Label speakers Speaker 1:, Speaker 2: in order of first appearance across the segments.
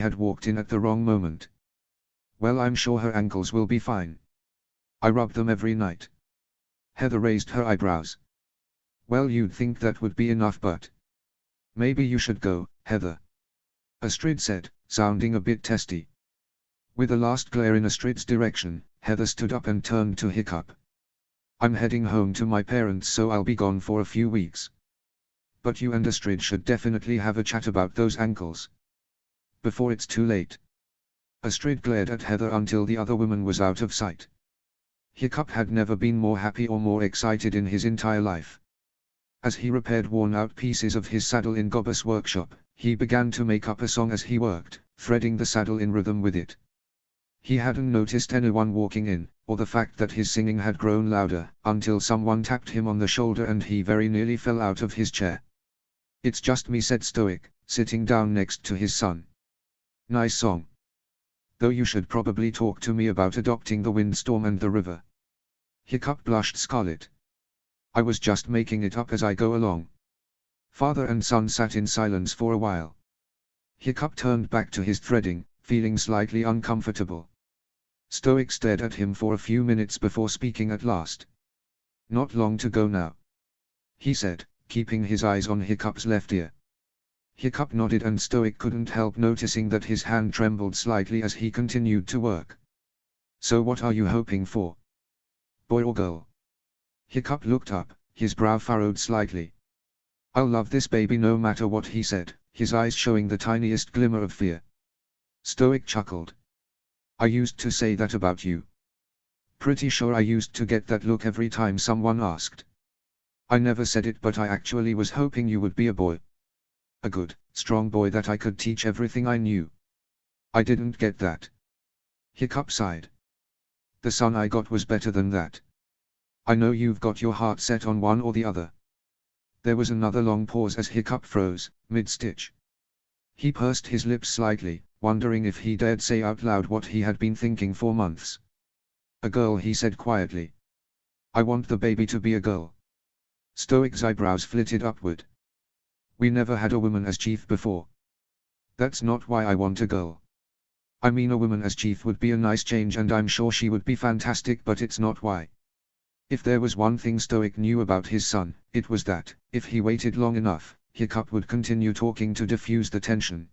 Speaker 1: had walked in at the wrong moment. Well, I'm sure her ankles will be fine. I rub them every night. Heather raised her eyebrows. Well, you'd think that would be enough, but maybe you should go, Heather, Astrid said, sounding a bit testy. With a last glare in Astrid's direction, Heather stood up and turned to Hiccup. I'm heading home to my parents, so I'll be gone for a few weeks. But you and Astrid should definitely have a chat about those ankles before it's too late. Astrid glared at Heather until the other woman was out of sight. Hiccup had never been more happy or more excited in his entire life. As he repaired worn-out pieces of his saddle in Gobber's workshop, he began to make up a song as he worked, threading the saddle in rhythm with it. He hadn't noticed anyone walking in, or the fact that his singing had grown louder, until someone tapped him on the shoulder and he very nearly fell out of his chair. "It's just me," said Stoic, sitting down next to his son. "Nice song. Though you should probably talk to me about adopting the windstorm and the river." Hiccup blushed scarlet. "I was just making it up as I go along." Father and son sat in silence for a while. Hiccup turned back to his threading, feeling slightly uncomfortable. Stoic stared at him for a few minutes before speaking at last. "Not long to go now," he said, keeping his eyes on Hiccup's left ear. Hiccup nodded, and Stoic couldn't help noticing that his hand trembled slightly as he continued to work. "So what are you hoping for? Boy or girl?" Hiccup looked up, his brow furrowed slightly. "I'll love this baby no matter what," he said, his eyes showing the tiniest glimmer of fear. Stoic chuckled. "I used to say that about you. Pretty sure I used to get that look every time someone asked. I never said it, but I actually was hoping you would be a boy. A good, strong boy that I could teach everything I knew. I didn't get that." Hiccup sighed. "The son I got was better than that. I know you've got your heart set on one or the other." There was another long pause as Hiccup froze, mid-stitch. He pursed his lips slightly, wondering if he dared say out loud what he had been thinking for months. "A girl," he said quietly. "I want the baby to be a girl." Stoic's eyebrows flitted upward. "We never had a woman as chief before." "That's not why I want a girl. I mean, a woman as chief would be a nice change and I'm sure she would be fantastic, but it's not why." If there was one thing Stoic knew about his son, it was that, if he waited long enough, Hiccup would continue talking to diffuse the tension.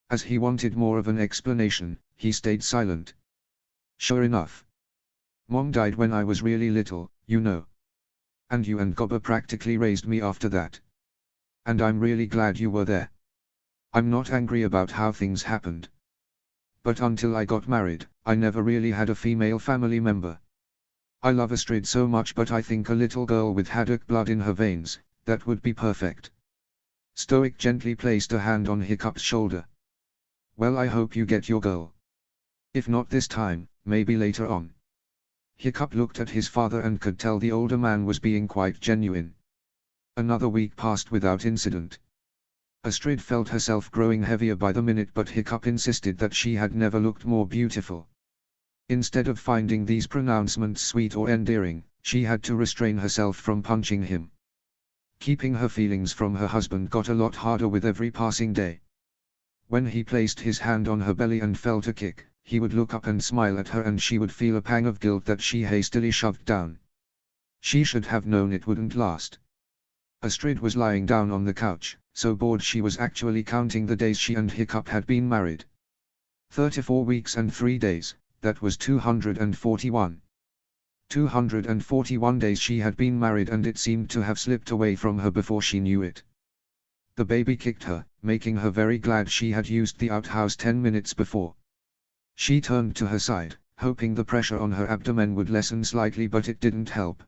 Speaker 1: As he wanted more of an explanation, he stayed silent. "Sure enough. Mom died when I was really little, you know. And you and Gobber practically raised me after that. And I'm really glad you were there. I'm not angry about how things happened. But until I got married, I never really had a female family member. I love Astrid so much, but I think a little girl with Haddock blood in her veins, that would be perfect." Stoic gently placed a hand on Hiccup's shoulder. "Well, I hope you get your girl. If not this time, maybe later on." Hiccup looked at his father and could tell the older man was being quite genuine. Another week passed without incident. Astrid felt herself growing heavier by the minute, but Hiccup insisted that she had never looked more beautiful. Instead of finding these pronouncements sweet or endearing, she had to restrain herself from punching him. Keeping her feelings from her husband got a lot harder with every passing day. When he placed his hand on her belly and felt a kick, he would look up and smile at her, and she would feel a pang of guilt that she hastily shoved down. She should have known it wouldn't last. Astrid was lying down on the couch, so bored she was actually counting the days she and Hiccup had been married. 34 weeks and 3 days. That was 241. 241 days she had been married, and it seemed to have slipped away from her before she knew it. The baby kicked her, making her very glad she had used the outhouse 10 minutes before. She turned to her side, hoping the pressure on her abdomen would lessen slightly, but it didn't help.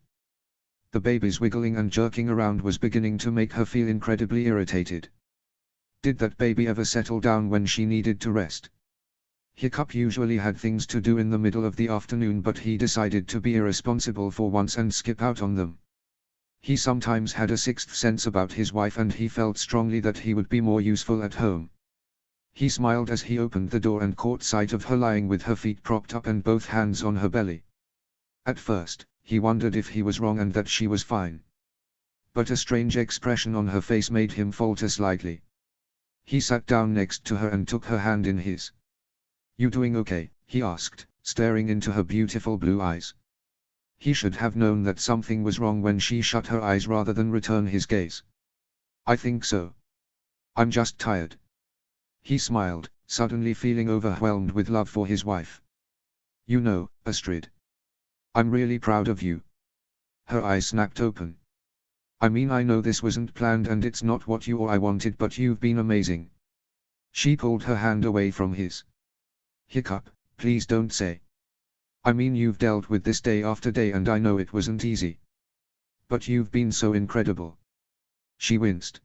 Speaker 1: The baby's wiggling and jerking around was beginning to make her feel incredibly irritated. Did that baby ever settle down when she needed to rest? Hiccup usually had things to do in the middle of the afternoon, but he decided to be irresponsible for once and skip out on them. He sometimes had a sixth sense about his wife, and he felt strongly that he would be more useful at home. He smiled as he opened the door and caught sight of her lying with her feet propped up and both hands on her belly. At first, he wondered if he was wrong and that she was fine. But a strange expression on her face made him falter slightly. He sat down next to her and took her hand in his. "You doing okay?" he asked, staring into her beautiful blue eyes. He should have known that something was wrong when she shut her eyes rather than return his gaze. "I think so. I'm just tired." He smiled, suddenly feeling overwhelmed with love for his wife. "You know, Astrid, I'm really proud of you." Her eyes snapped open. "I mean, I know this wasn't planned and it's not what you or I wanted, but you've been amazing." She pulled her hand away from his. "Hiccup, please don't say. I mean, you've dealt with this day after day and I know it wasn't easy. But you've been so incredible." She winced.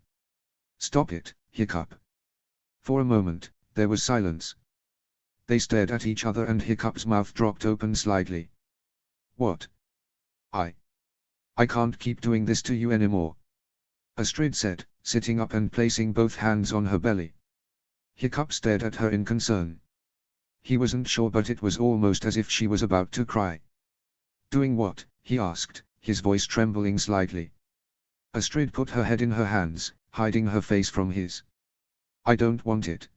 Speaker 1: "Stop it, Hiccup." For a moment, there was silence. They stared at each other and Hiccup's mouth dropped open slightly. "What? I can't keep doing this to you anymore," Astrid said, sitting up and placing both hands on her belly. Hiccup stared at her in concern. He wasn't sure, but it was almost as if she was about to cry. "Doing what?" he asked, his voice trembling slightly. Astrid put her head in her hands, hiding her face from his. "I don't want it."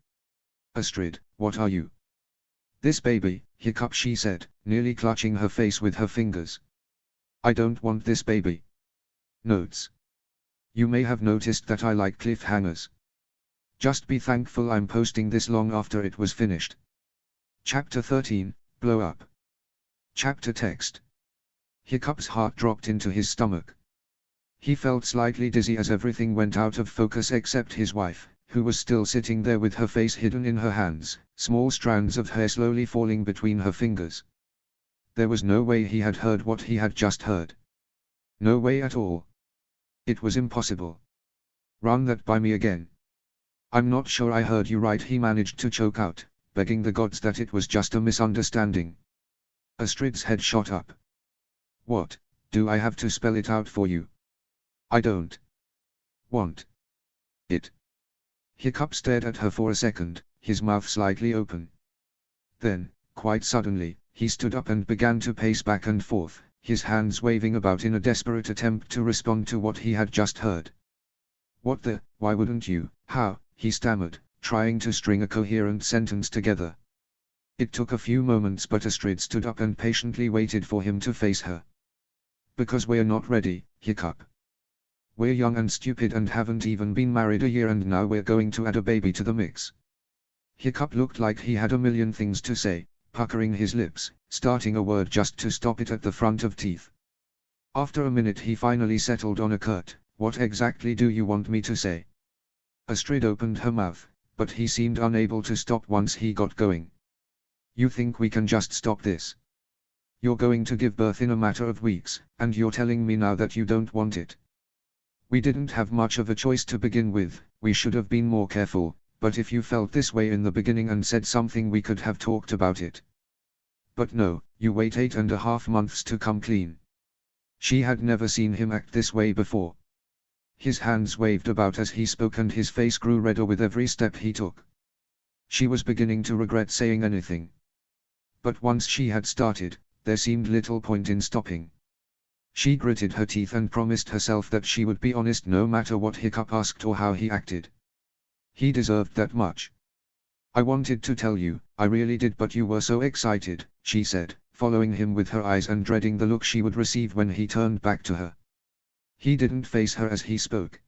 Speaker 1: "Astrid, what are you?" "This baby," Hiccup, she said, nearly clutching her face with her fingers. "I don't want this baby." Notes. You may have noticed that I like cliffhangers. Just be thankful I'm posting this long after it was finished. Chapter 13, Blow Up. Chapter text. Hiccup's heart dropped into his stomach. He felt slightly dizzy as everything went out of focus except his wife, who was still sitting there with her face hidden in her hands, small strands of hair slowly falling between her fingers. There was no way he had heard what he had just heard. No way at all. It was impossible. "Run that by me again." "I'm not sure I heard you right," he managed to choke out, begging the gods that it was just a misunderstanding. Astrid's head shot up. "What, do I have to spell it out for you?" "I don't want it." Hiccup stared at her for a second, his mouth slightly open. Then, quite suddenly, he stood up and began to pace back and forth, his hands waving about in a desperate attempt to respond to what he had just heard. "What the, why wouldn't you, how?" he stammered, trying to string a coherent sentence together. It took a few moments, but Astrid stood up and patiently waited for him to face her. "Because we're not ready, Hiccup. We're young and stupid and haven't even been married a year, and now we're going to add a baby to the mix." Hiccup looked like he had a million things to say, puckering his lips, starting a word just to stop it at the front of teeth. After a minute he finally settled on a curt, "What exactly do you want me to say?" Astrid opened her mouth, but he seemed unable to stop once he got going. "You think we can just stop this? You're going to give birth in a matter of weeks, and you're telling me now that you don't want it? We didn't have much of a choice to begin with, we should have been more careful, but if you felt this way in the beginning and said something, we could have talked about it. But no, you wait 8.5 months to come clean." She had never seen him act this way before. His hands waved about as he spoke and his face grew redder with every step he took. She was beginning to regret saying anything. But once she had started, there seemed little point in stopping. She gritted her teeth and promised herself that she would be honest no matter what Hiccup asked or how he acted. He deserved that much. "I wanted to tell you, I really did, but you were so excited," she said, following him with her eyes and dreading the look she would receive when he turned back to her. He didn't face her as he spoke.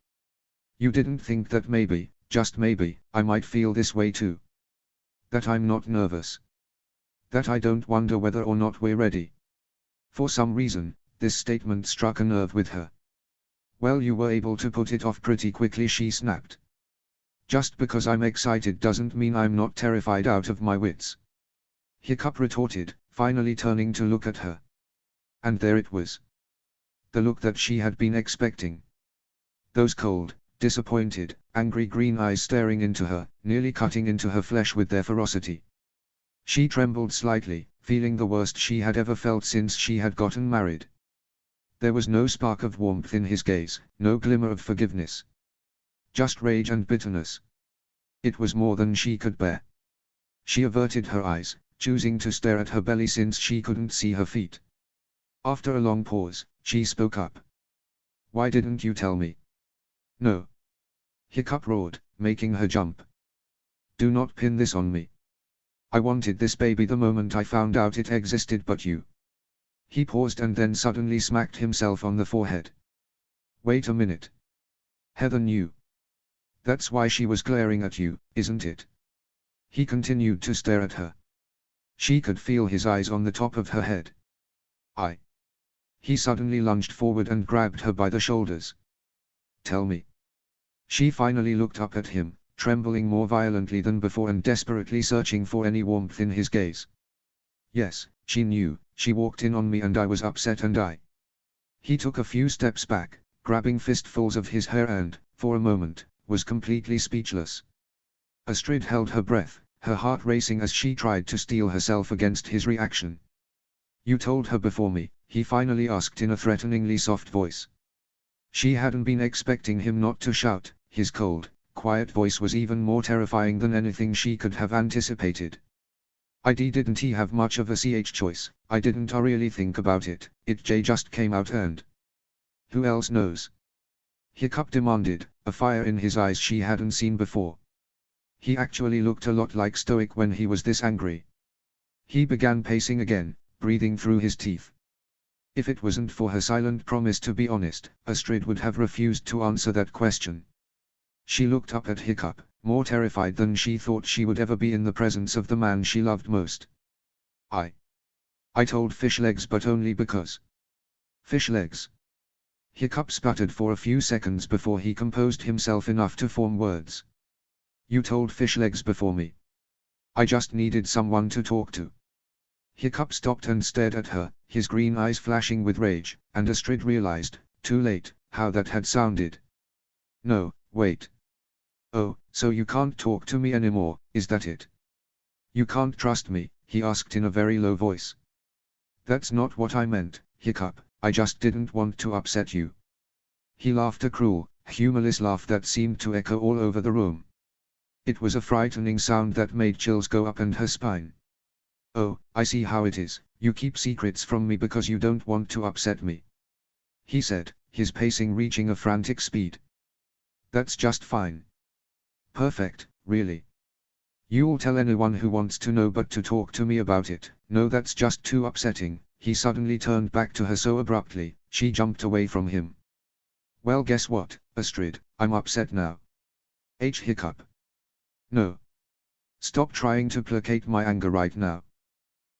Speaker 1: "You didn't think that maybe, just maybe, I might feel this way too? That I'm not nervous? That I don't wonder whether or not we're ready?" For some reason, this statement struck a nerve with her. "Well, you were able to put it off pretty quickly," she snapped. "Just because I'm excited doesn't mean I'm not terrified out of my wits," Hiccup retorted, finally turning to look at her. And there it was. The look that she had been expecting. Those cold, disappointed, angry green eyes staring into her, nearly cutting into her flesh with their ferocity. She trembled slightly, feeling the worst she had ever felt since she had gotten married. There was no spark of warmth in his gaze, no glimmer of forgiveness. Just rage and bitterness. It was more than she could bear. She averted her eyes, choosing to stare at her belly since she couldn't see her feet. After a long pause, she spoke up. "Why didn't you tell me?" "No," Hiccup roared, making her jump. Do not pin this on me. I wanted this baby the moment I found out it existed, but you. He paused and then suddenly smacked himself on the forehead. Wait a minute. Heather knew. That's why she was glaring at you, isn't it? He continued to stare at her. She could feel his eyes on the top of her head. He suddenly lunged forward and grabbed her by the shoulders. Tell me. She finally looked up at him, trembling more violently than before and desperately searching for any warmth in his gaze. Yes, she knew. She walked in on me and I was upset and He took a few steps back, grabbing fistfuls of his hair and, for a moment, was completely speechless. Astrid held her breath, her heart racing as she tried to steel herself against his reaction. You told her before me, he finally asked in a threateningly soft voice. She hadn't been expecting him not to shout. His cold, quiet voice was even more terrifying than anything she could have anticipated. Didn't he have much of a choice? I didn't really think about it, it just came out and... Who else knows? Hiccup demanded, a fire in his eyes she hadn't seen before. He actually looked a lot like Stoic when he was this angry. He began pacing again, breathing through his teeth. If it wasn't for her silent promise to be honest, Astrid would have refused to answer that question. She looked up at Hiccup, more terrified than she thought she would ever be in the presence of the man she loved most. I told Fishlegs, but only because. Fishlegs. Hiccup sputtered for a few seconds before he composed himself enough to form words. You told Fishlegs before me. I just needed someone to talk to. Hiccup stopped and stared at her, his green eyes flashing with rage, and Astrid realized, too late, how that had sounded. No, wait. Oh, so you can't talk to me anymore, is that it? You can't trust me, he asked in a very low voice. That's not what I meant, Hiccup, I just didn't want to upset you. He laughed a cruel, humorless laugh that seemed to echo all over the room. It was a frightening sound that made chills go up and her spine. Oh, I see how it is, you keep secrets from me because you don't want to upset me. He said, his pacing reaching a frantic speed. That's just fine. Perfect, really. You'll tell anyone who wants to know, but to talk to me about it, no, that's just too upsetting. He suddenly turned back to her so abruptly, she jumped away from him. Well, guess what, Astrid, I'm upset now. Hiccup. No. Stop trying to placate my anger right now.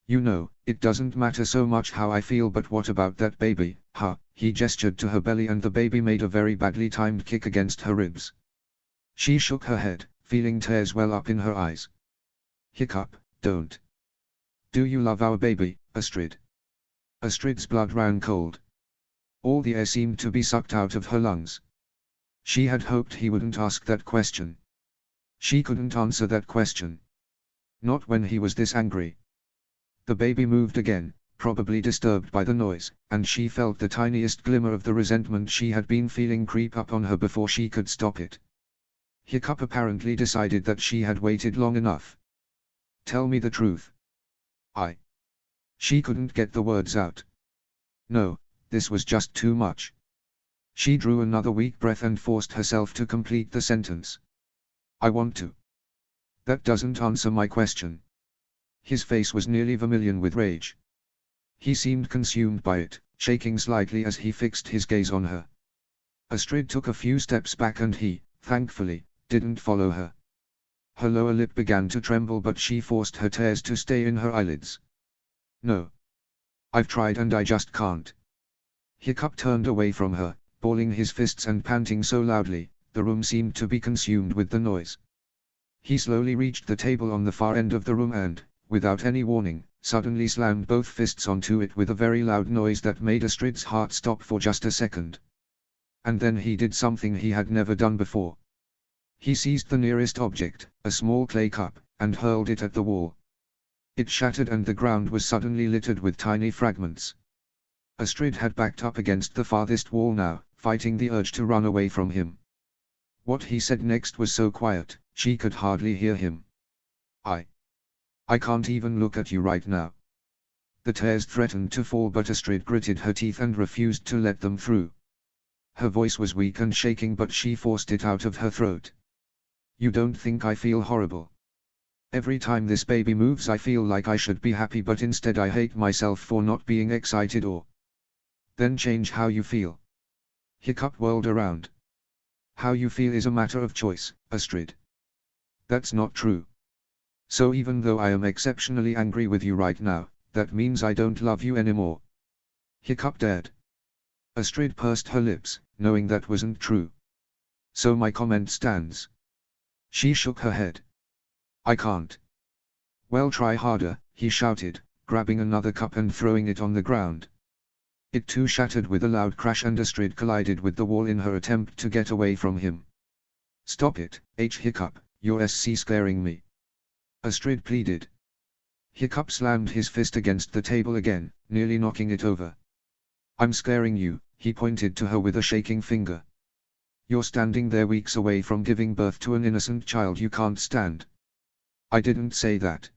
Speaker 1: You know, it doesn't matter so much how I feel, but what about that baby, huh? He gestured to her belly and the baby made a very badly timed kick against her ribs. She shook her head, feeling tears well up in her eyes. Hiccup, don't. Do you love our baby, Astrid? Astrid's blood ran cold. All the air seemed to be sucked out of her lungs. She had hoped he wouldn't ask that question. She couldn't answer that question. Not when he was this angry. The baby moved again, probably disturbed by the noise, and she felt the tiniest glimmer of the resentment she had been feeling creep up on her before she could stop it. Hiccup apparently decided that she had waited long enough. Tell me the truth. She couldn't get the words out. No, this was just too much. She drew another weak breath and forced herself to complete the sentence. I want to. That doesn't answer my question. His face was nearly vermilion with rage. He seemed consumed by it, shaking slightly as he fixed his gaze on her. Astrid took a few steps back and he, thankfully, didn't follow her. Her lower lip began to tremble, but she forced her tears to stay in her eyelids. No. I've tried and I just can't. Hiccup turned away from her, balling his fists and panting so loudly, the room seemed to be consumed with the noise. He slowly reached the table on the far end of the room and, without any warning, suddenly slammed both fists onto it with a very loud noise that made Astrid's heart stop for just a second. And then he did something he had never done before. He seized the nearest object, a small clay cup, and hurled it at the wall. It shattered and the ground was suddenly littered with tiny fragments. Astrid had backed up against the farthest wall now, fighting the urge to run away from him. What he said next was so quiet, she could hardly hear him. I can't even look at you right now. The tears threatened to fall, but Astrid gritted her teeth and refused to let them through. Her voice was weak and shaking, but she forced it out of her throat. You don't think I feel horrible? Every time this baby moves I feel like I should be happy, but instead I hate myself for not being excited. Or then change how you feel. Hiccup whirled around. How you feel is a matter of choice, Astrid. That's not true. So even though I am exceptionally angry with you right now, that means I don't love you anymore. Hiccup dared. Astrid pursed her lips, knowing that wasn't true. So my comment stands. She shook her head. I can't. Well, try harder, he shouted, grabbing another cup and throwing it on the ground. It too shattered with a loud crash and Astrid collided with the wall in her attempt to get away from him. Stop it, Hiccup, you're scaring me. Astrid pleaded. Hiccup slammed his fist against the table again, nearly knocking it over. I'm scaring you, he pointed to her with a shaking finger. You're standing there weeks away from giving birth to an innocent child you can't stand. I didn't say that.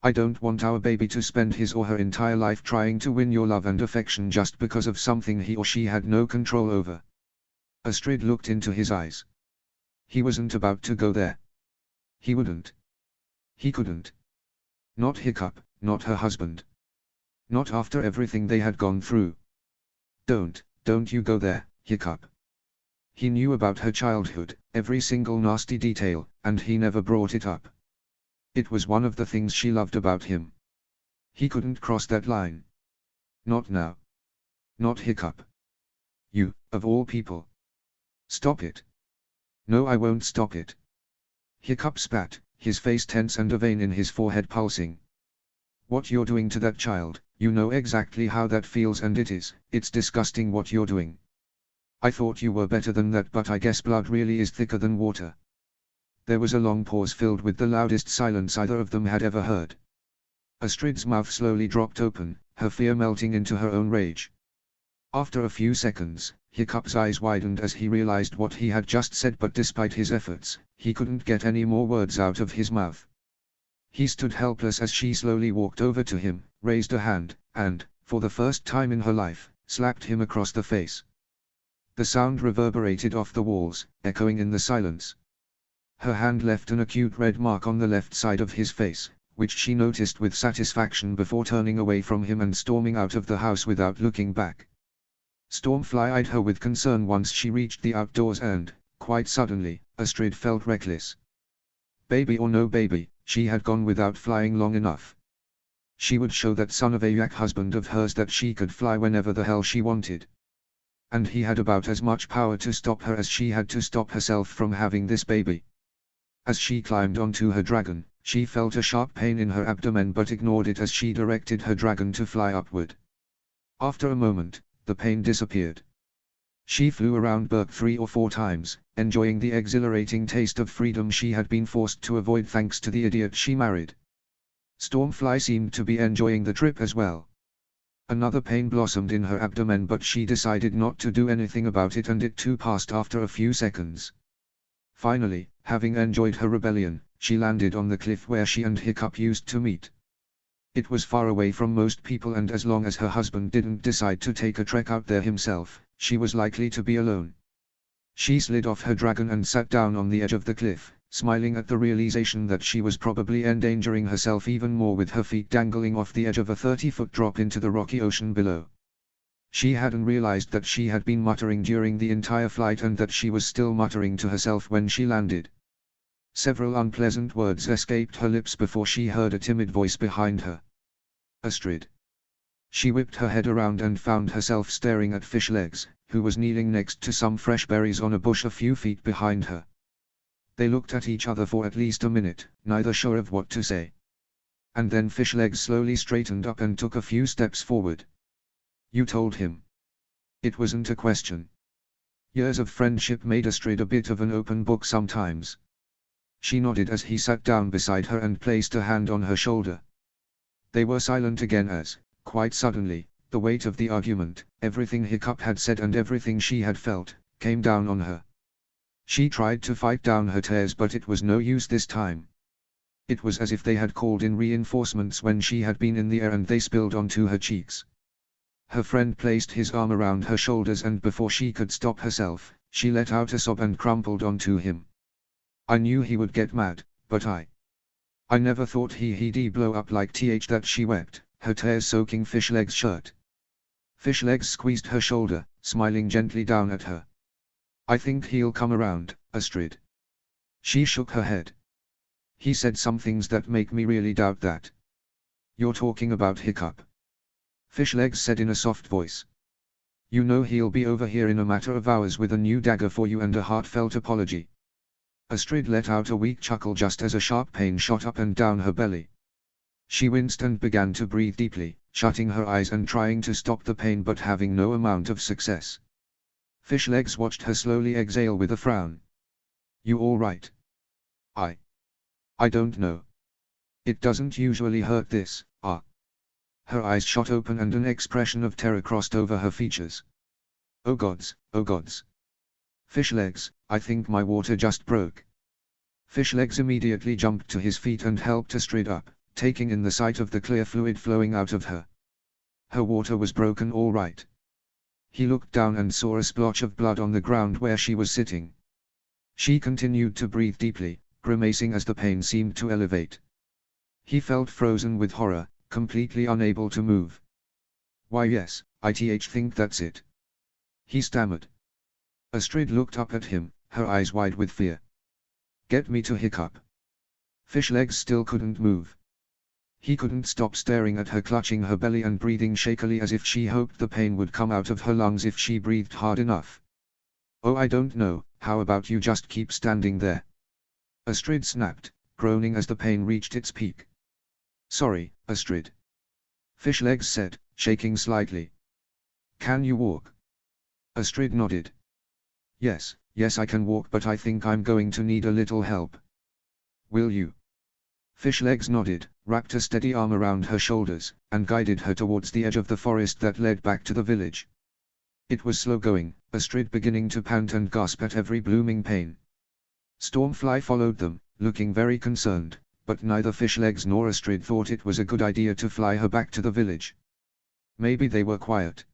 Speaker 1: I don't want our baby to spend his or her entire life trying to win your love and affection just because of something he or she had no control over. Astrid looked into his eyes. He wasn't about to go there. He wouldn't. He couldn't. Not Hiccup, not her husband. Not after everything they had gone through. Don't you go there, Hiccup. He knew about her childhood, every single nasty detail, and he never brought it up. It was one of the things she loved about him. He couldn't cross that line. Not now. Not Hiccup. You, of all people. Stop it. No, I won't stop it. Hiccup spat, his face tense and a vein in his forehead pulsing. What you're doing to that child, you know exactly how that feels, and it's disgusting what you're doing. I thought you were better than that, but I guess blood really is thicker than water. There was a long pause filled with the loudest silence either of them had ever heard. Astrid's mouth slowly dropped open, her fear melting into her own rage. After a few seconds, Hiccup's eyes widened as he realized what he had just said, but despite his efforts, he couldn't get any more words out of his mouth. He stood helpless as she slowly walked over to him, raised a hand, and, for the first time in her life, slapped him across the face. The sound reverberated off the walls, echoing in the silence. Her hand left an acute red mark on the left side of his face, which she noticed with satisfaction before turning away from him and storming out of the house without looking back. Stormfly eyed her with concern once she reached the outdoors and, quite suddenly, Astrid felt reckless. Baby or no baby, she had gone without flying long enough. She would show that son of a yak husband of hers that she could fly whenever the hell she wanted. And he had about as much power to stop her as she had to stop herself from having this baby. As she climbed onto her dragon, she felt a sharp pain in her abdomen but ignored it as she directed her dragon to fly upward. After a moment, the pain disappeared. She flew around Berk 3 or 4 times, enjoying the exhilarating taste of freedom she had been forced to avoid thanks to the idiot she married. Stormfly seemed to be enjoying the trip as well. Another pain blossomed in her abdomen, but she decided not to do anything about it, and it too passed after a few seconds. Finally, having enjoyed her rebellion, she landed on the cliff where she and Hiccup used to meet. It was far away from most people, and as long as her husband didn't decide to take a trek out there himself, she was likely to be alone. She slid off her dragon and sat down on the edge of the cliff, smiling at the realization that she was probably endangering herself even more with her feet dangling off the edge of a 30-foot drop into the rocky ocean below. She hadn't realized that she had been muttering during the entire flight and that she was still muttering to herself when she landed. Several unpleasant words escaped her lips before she heard a timid voice behind her. Astrid. She whipped her head around and found herself staring at Fishlegs, who was kneeling next to some fresh berries on a bush a few feet behind her. They looked at each other for at least a minute, neither sure of what to say. And then Fishlegs slowly straightened up and took a few steps forward. You told him. It wasn't a question. Years of friendship made Astrid a bit of an open book sometimes. She nodded as he sat down beside her and placed a hand on her shoulder. They were silent again as, quite suddenly, the weight of the argument, everything Hiccup had said and everything she had felt, came down on her. She tried to fight down her tears, but it was no use this time. It was as if they had called in reinforcements when she had been in the air and they spilled onto her cheeks. Her friend placed his arm around her shoulders and before she could stop herself, she let out a sob and crumpled onto him. I knew he would get mad, but I never thought he'd blow up like that, she wept, her tears soaking Fishleg's shirt. Fishlegs squeezed her shoulder, smiling gently down at her. I think he'll come around, Astrid. She shook her head. He said some things that make me really doubt that. You're talking about Hiccup? Fishlegs said in a soft voice. You know he'll be over here in a matter of hours with a new dagger for you and a heartfelt apology. Astrid let out a weak chuckle just as a sharp pain shot up and down her belly. She winced and began to breathe deeply, shutting her eyes and trying to stop the pain but having no amount of success. Fishlegs watched her slowly exhale with a frown. You all right? I don't know. It doesn't usually hurt this, Her eyes shot open and an expression of terror crossed over her features. Oh gods, oh gods. Fishlegs, I think my water just broke. Fishlegs immediately jumped to his feet and helped Astrid up, taking in the sight of the clear fluid flowing out of her. Her water was broken all right. He looked down and saw a splotch of blood on the ground where she was sitting. She continued to breathe deeply, grimacing as the pain seemed to elevate. He felt frozen with horror, completely unable to move. Why yes, I think that's it. He stammered. Astrid looked up at him, her eyes wide with fear. Get me to Hiccup. Fishlegs still couldn't move. He couldn't stop staring at her, clutching her belly and breathing shakily as if she hoped the pain would come out of her lungs if she breathed hard enough. Oh, I don't know, how about you just keep standing there? Astrid snapped, groaning as the pain reached its peak. Sorry, Astrid. Fishlegs said, shaking slightly. Can you walk? Astrid nodded. Yes, I can walk, but I think I'm going to need a little help. Will you? Fishlegs nodded, wrapped a steady arm around her shoulders, and guided her towards the edge of the forest that led back to the village. It was slow going, Astrid beginning to pant and gasp at every blooming pain. Stormfly followed them, looking very concerned, but neither Fishlegs nor Astrid thought it was a good idea to fly her back to the village. Maybe they were quiet.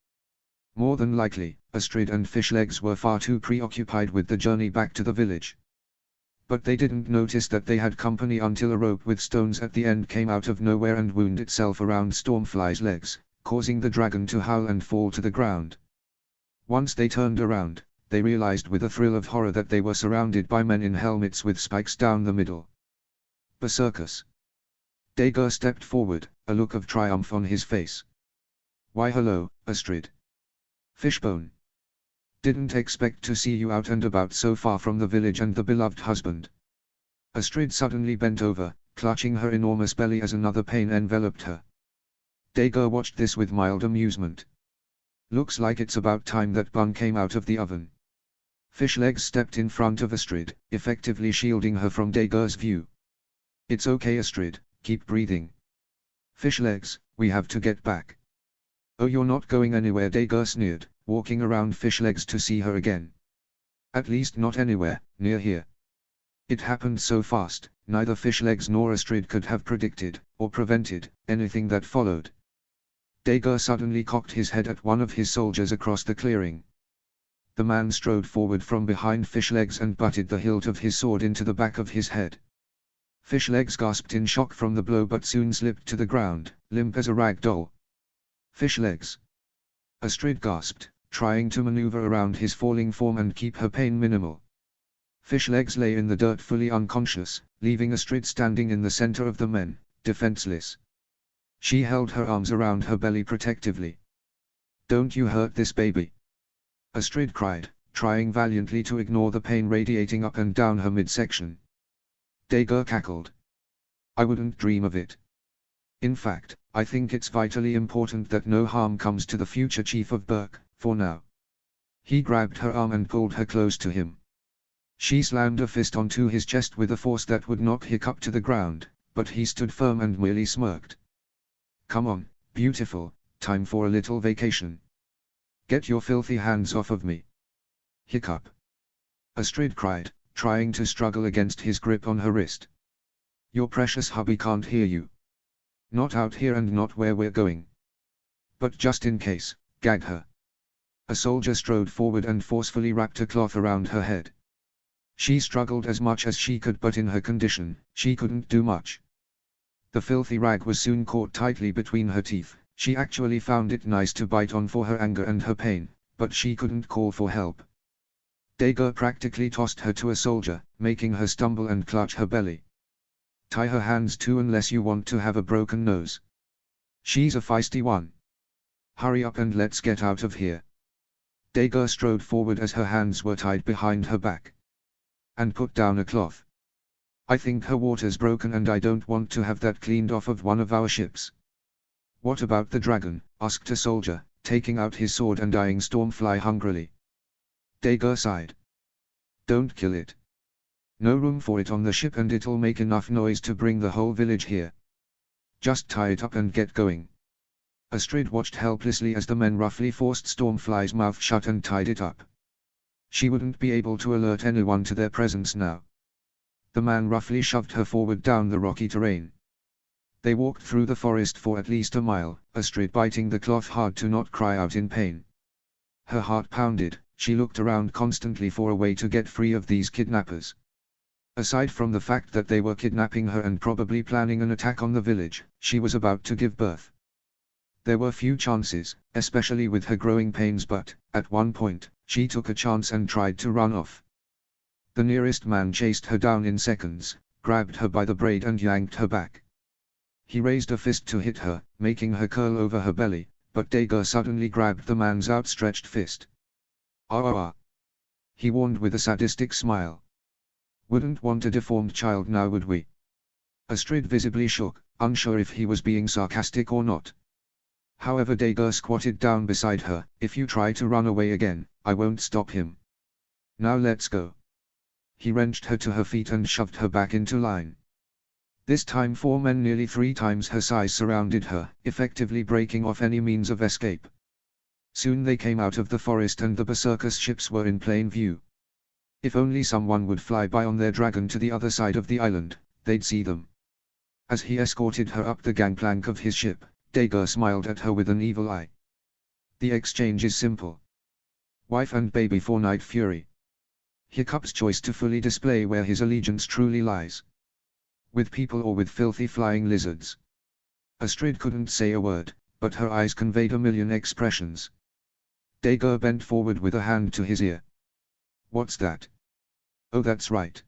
Speaker 1: More than likely, Astrid and Fishlegs were far too preoccupied with the journey back to the village. But they didn't notice that they had company until a rope with stones at the end came out of nowhere and wound itself around Stormfly's legs, causing the dragon to howl and fall to the ground. Once they turned around, they realized with a thrill of horror that they were surrounded by men in helmets with spikes down the middle. Berserkers. Dager stepped forward, a look of triumph on his face. Why hello, Astrid. Fishbone. Didn't expect to see you out and about so far from the village and the beloved husband. Astrid suddenly bent over, clutching her enormous belly as another pain enveloped her. Dager watched this with mild amusement. Looks like it's about time that bun came out of the oven. Fishlegs stepped in front of Astrid, effectively shielding her from Dager's view. It's okay, Astrid, keep breathing. Fishlegs, we have to get back. Oh, you're not going anywhere, Dager sneered, walking around Fishlegs to see her again. At least not anywhere near here. It happened so fast, neither Fishlegs nor Astrid could have predicted, or prevented, anything that followed. Dager suddenly cocked his head at one of his soldiers across the clearing. The man strode forward from behind Fishlegs and butted the hilt of his sword into the back of his head. Fishlegs gasped in shock from the blow but soon slipped to the ground, limp as a rag doll. Fishlegs. Astrid gasped, trying to maneuver around his falling form and keep her pain minimal. Fishlegs lay in the dirt fully unconscious, leaving Astrid standing in the center of the men, defenseless. She held her arms around her belly protectively. Don't you hurt this baby. Astrid cried, trying valiantly to ignore the pain radiating up and down her midsection. Dager cackled. I wouldn't dream of it. In fact, I think it's vitally important that no harm comes to the future chief of Berk, for now. He grabbed her arm and pulled her close to him. She slammed a fist onto his chest with a force that would knock Hiccup to the ground, but he stood firm and merely smirked. Come on, beautiful, time for a little vacation. Get your filthy hands off of me. Hiccup. Astrid cried, trying to struggle against his grip on her wrist. Your precious hubby can't hear you. Not out here and not where we're going. But just in case, gag her. A soldier strode forward and forcefully wrapped a cloth around her head. She struggled as much as she could, but in her condition, she couldn't do much. The filthy rag was soon caught tightly between her teeth. She actually found it nice to bite on for her anger and her pain, but she couldn't call for help. Dager practically tossed her to a soldier, making her stumble and clutch her belly. Tie her hands too unless you want to have a broken nose. She's a feisty one. Hurry up and let's get out of here. Dager strode forward as her hands were tied behind her back. And put down a cloth. I think her water's broken and I don't want to have that cleaned off of one of our ships. What about the dragon? Asked a soldier, taking out his sword and eyeing Stormfly hungrily. Dager sighed. Don't kill it. No room for it on the ship and it'll make enough noise to bring the whole village here. Just tie it up and get going. Astrid watched helplessly as the men roughly forced Stormfly's mouth shut and tied it up. She wouldn't be able to alert anyone to their presence now. The man roughly shoved her forward down the rocky terrain. They walked through the forest for at least a mile, Astrid biting the cloth hard to not cry out in pain. Her heart pounded, she looked around constantly for a way to get free of these kidnappers. Aside from the fact that they were kidnapping her and probably planning an attack on the village, she was about to give birth. There were few chances, especially with her growing pains, but, at one point, she took a chance and tried to run off. The nearest man chased her down in seconds, grabbed her by the braid and yanked her back. He raised a fist to hit her, making her curl over her belly, but Dager suddenly grabbed the man's outstretched fist. Ah! He warned with a sadistic smile. Wouldn't want a deformed child now, would we? Astrid visibly shook, unsure if he was being sarcastic or not. However, Dager squatted down beside her. If you try to run away again, I won't stop him. Now let's go. He wrenched her to her feet and shoved her back into line. This time 4 men nearly 3 times her size surrounded her, effectively breaking off any means of escape. Soon they came out of the forest and the Berserkers' ships were in plain view. If only someone would fly by on their dragon to the other side of the island, they'd see them. As he escorted her up the gangplank of his ship, Dager smiled at her with an evil eye. The exchange is simple. Wife and baby for Night Fury. Hiccup's choice to fully display where his allegiance truly lies. With people or with filthy flying lizards. Astrid couldn't say a word, but her eyes conveyed a million expressions. Dager bent forward with a hand to his ear. What's that? Oh, that's right.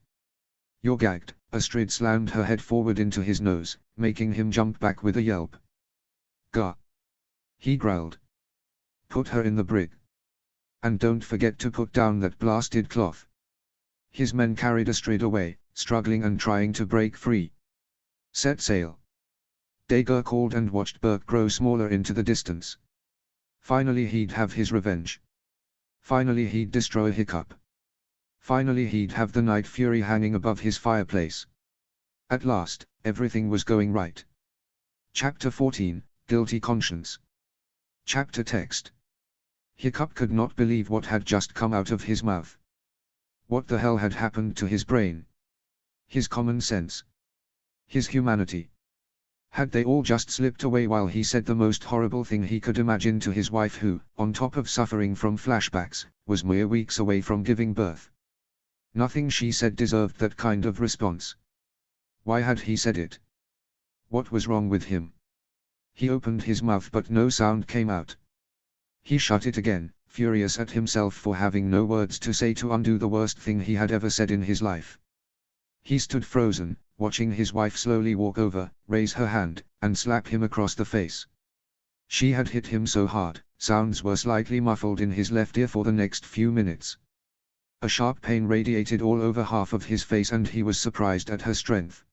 Speaker 1: You're gagged. Astrid slammed her head forward into his nose, making him jump back with a yelp. Gah! He growled. Put her in the brig. And don't forget to put down that blasted cloth. His men carried Astrid away, struggling and trying to break free. Set sail. Dager called and watched Berk grow smaller into the distance. Finally he'd have his revenge. Finally he'd destroy Hiccup. Finally he'd have the Night Fury hanging above his fireplace. At last, everything was going right. Chapter 14, Guilty Conscience. Chapter text. Hiccup could not believe what had just come out of his mouth. What the hell had happened to his brain? His common sense? His humanity? Had they all just slipped away while he said the most horrible thing he could imagine to his wife who, on top of suffering from flashbacks, was mere weeks away from giving birth? Nothing she said deserved that kind of response. Why had he said it? What was wrong with him? He opened his mouth but no sound came out. He shut it again, furious at himself for having no words to say to undo the worst thing he had ever said in his life. He stood frozen, watching his wife slowly walk over, raise her hand, and slap him across the face. She had hit him so hard, sounds were slightly muffled in his left ear for the next few minutes. A sharp pain radiated all over half of his face and he was surprised at her strength.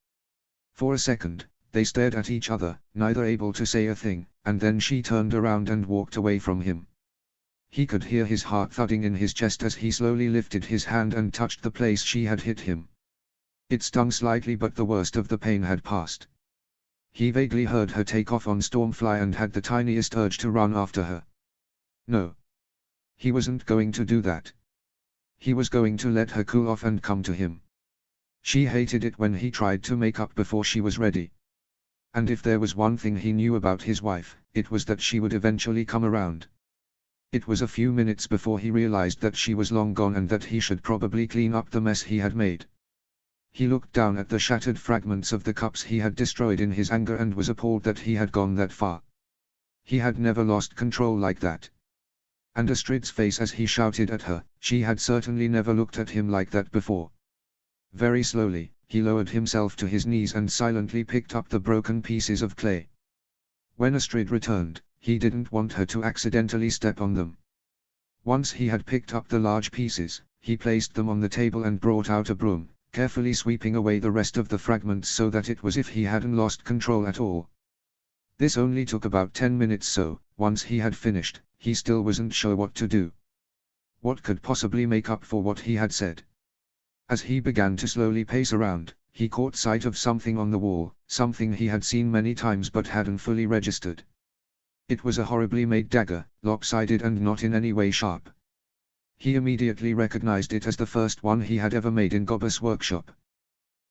Speaker 1: For a second, they stared at each other, neither able to say a thing, and then she turned around and walked away from him. He could hear his heart thudding in his chest as he slowly lifted his hand and touched the place she had hit him. It stung slightly but the worst of the pain had passed. He vaguely heard her take off on Stormfly and had the tiniest urge to run after her. No. He wasn't going to do that. He was going to let her cool off and come to him. She hated it when he tried to make up before she was ready. And if there was one thing he knew about his wife, it was that she would eventually come around. It was a few minutes before he realized that she was long gone and that he should probably clean up the mess he had made. He looked down at the shattered fragments of the cups he had destroyed in his anger and was appalled that he had gone that far. He had never lost control like that. And Astrid's face as he shouted at her, she had certainly never looked at him like that before. Very slowly, he lowered himself to his knees and silently picked up the broken pieces of clay. When Astrid returned, he didn't want her to accidentally step on them. Once he had picked up the large pieces, he placed them on the table and brought out a broom, carefully sweeping away the rest of the fragments so that it was as if he hadn't lost control at all. This only took about 10 minutes, so, once he had finished, he still wasn't sure what to do. What could possibly make up for what he had said? As he began to slowly pace around, he caught sight of something on the wall, something he had seen many times but hadn't fully registered. It was a horribly made dagger, lopsided and not in any way sharp. He immediately recognized it as the first one he had ever made in Gobber's workshop.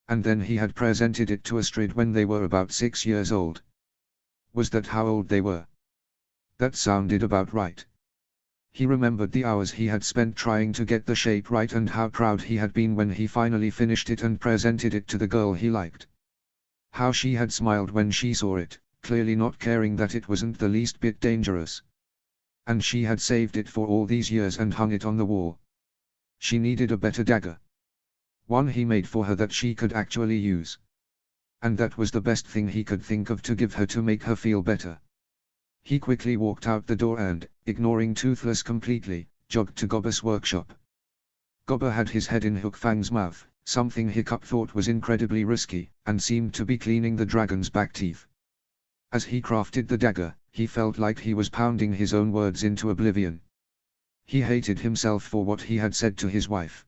Speaker 1: And then he had presented it to Astrid when they were about 6 years old. Was that how old they were? That sounded about right. He remembered the hours he had spent trying to get the shape right and how proud he had been when he finally finished it and presented it to the girl he liked. How she had smiled when she saw it, clearly not caring that it wasn't the least bit dangerous. And she had saved it for all these years and hung it on the wall. She needed a better dagger. One he made for her that she could actually use. And that was the best thing he could think of to give her to make her feel better. He quickly walked out the door and, ignoring Toothless completely, jogged to Gobber's workshop. Gobber had his head in Hook Fang's mouth, something Hiccup thought was incredibly risky, and seemed to be cleaning the dragon's back teeth. As he crafted the dagger, he felt like he was pounding his own words into oblivion. He hated himself for what he had said to his wife.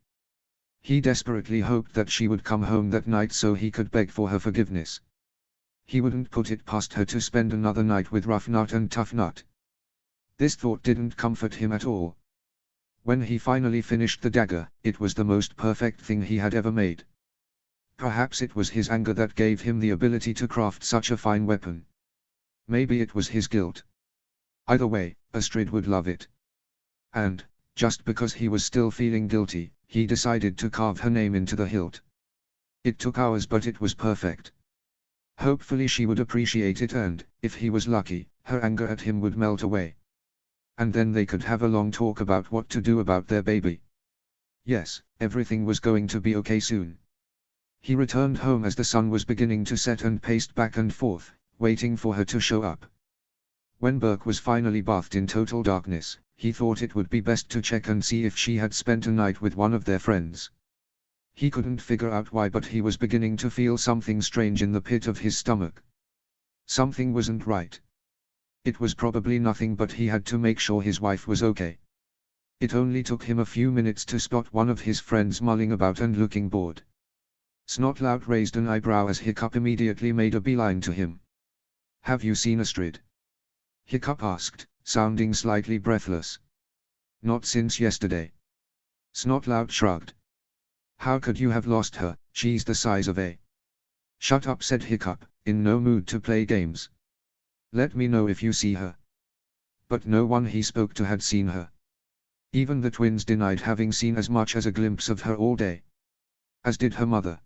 Speaker 1: He desperately hoped that she would come home that night so he could beg for her forgiveness. He wouldn't put it past her to spend another night with Rough Nut and Tough Nut. This thought didn't comfort him at all. When he finally finished the dagger, it was the most perfect thing he had ever made. Perhaps it was his anger that gave him the ability to craft such a fine weapon. Maybe it was his guilt. Either way, Astrid would love it. And, just because he was still feeling guilty, he decided to carve her name into the hilt. It took hours but it was perfect. Hopefully she would appreciate it and, if he was lucky, her anger at him would melt away. And then they could have a long talk about what to do about their baby. Yes, everything was going to be okay soon. He returned home as the sun was beginning to set and paced back and forth, waiting for her to show up. When Burke was finally bathed in total darkness, he thought it would be best to check and see if she had spent a night with one of their friends. He couldn't figure out why but he was beginning to feel something strange in the pit of his stomach. Something wasn't right. It was probably nothing but he had to make sure his wife was okay. It only took him a few minutes to spot one of his friends mulling about and looking bored. Snotlout raised an eyebrow as Hiccup immediately made a beeline to him. "Have you seen Astrid?" Hiccup asked, sounding slightly breathless. "Not since yesterday." Snotlout shrugged. "How could you have lost her? She's the size of a—" "Shut up," said Hiccup, in no mood to play games. "Let me know if you see her." But no one he spoke to had seen her. Even the twins denied having seen as much as a glimpse of her all day. As did her mother.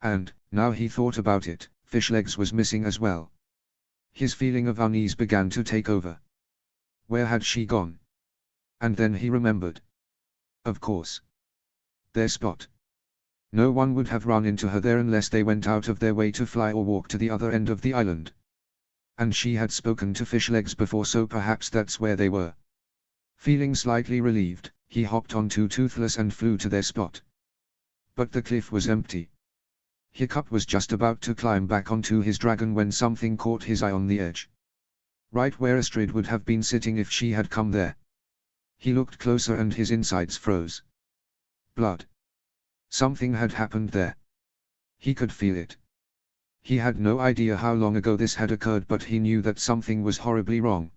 Speaker 1: And, now he thought about it, Fishlegs was missing as well. His feeling of unease began to take over. Where had she gone? And then he remembered. Of course. Their spot. No one would have run into her there unless they went out of their way to fly or walk to the other end of the island. And she had spoken to Fishlegs before, so perhaps that's where they were. Feeling slightly relieved, he hopped onto Toothless and flew to their spot. But the cliff was empty. Hiccup was just about to climb back onto his dragon when something caught his eye on the edge. Right where Astrid would have been sitting if she had come there. He looked closer and his insides froze. Blood. Something had happened there. He could feel it. He had no idea how long ago this had occurred, but he knew that something was horribly wrong.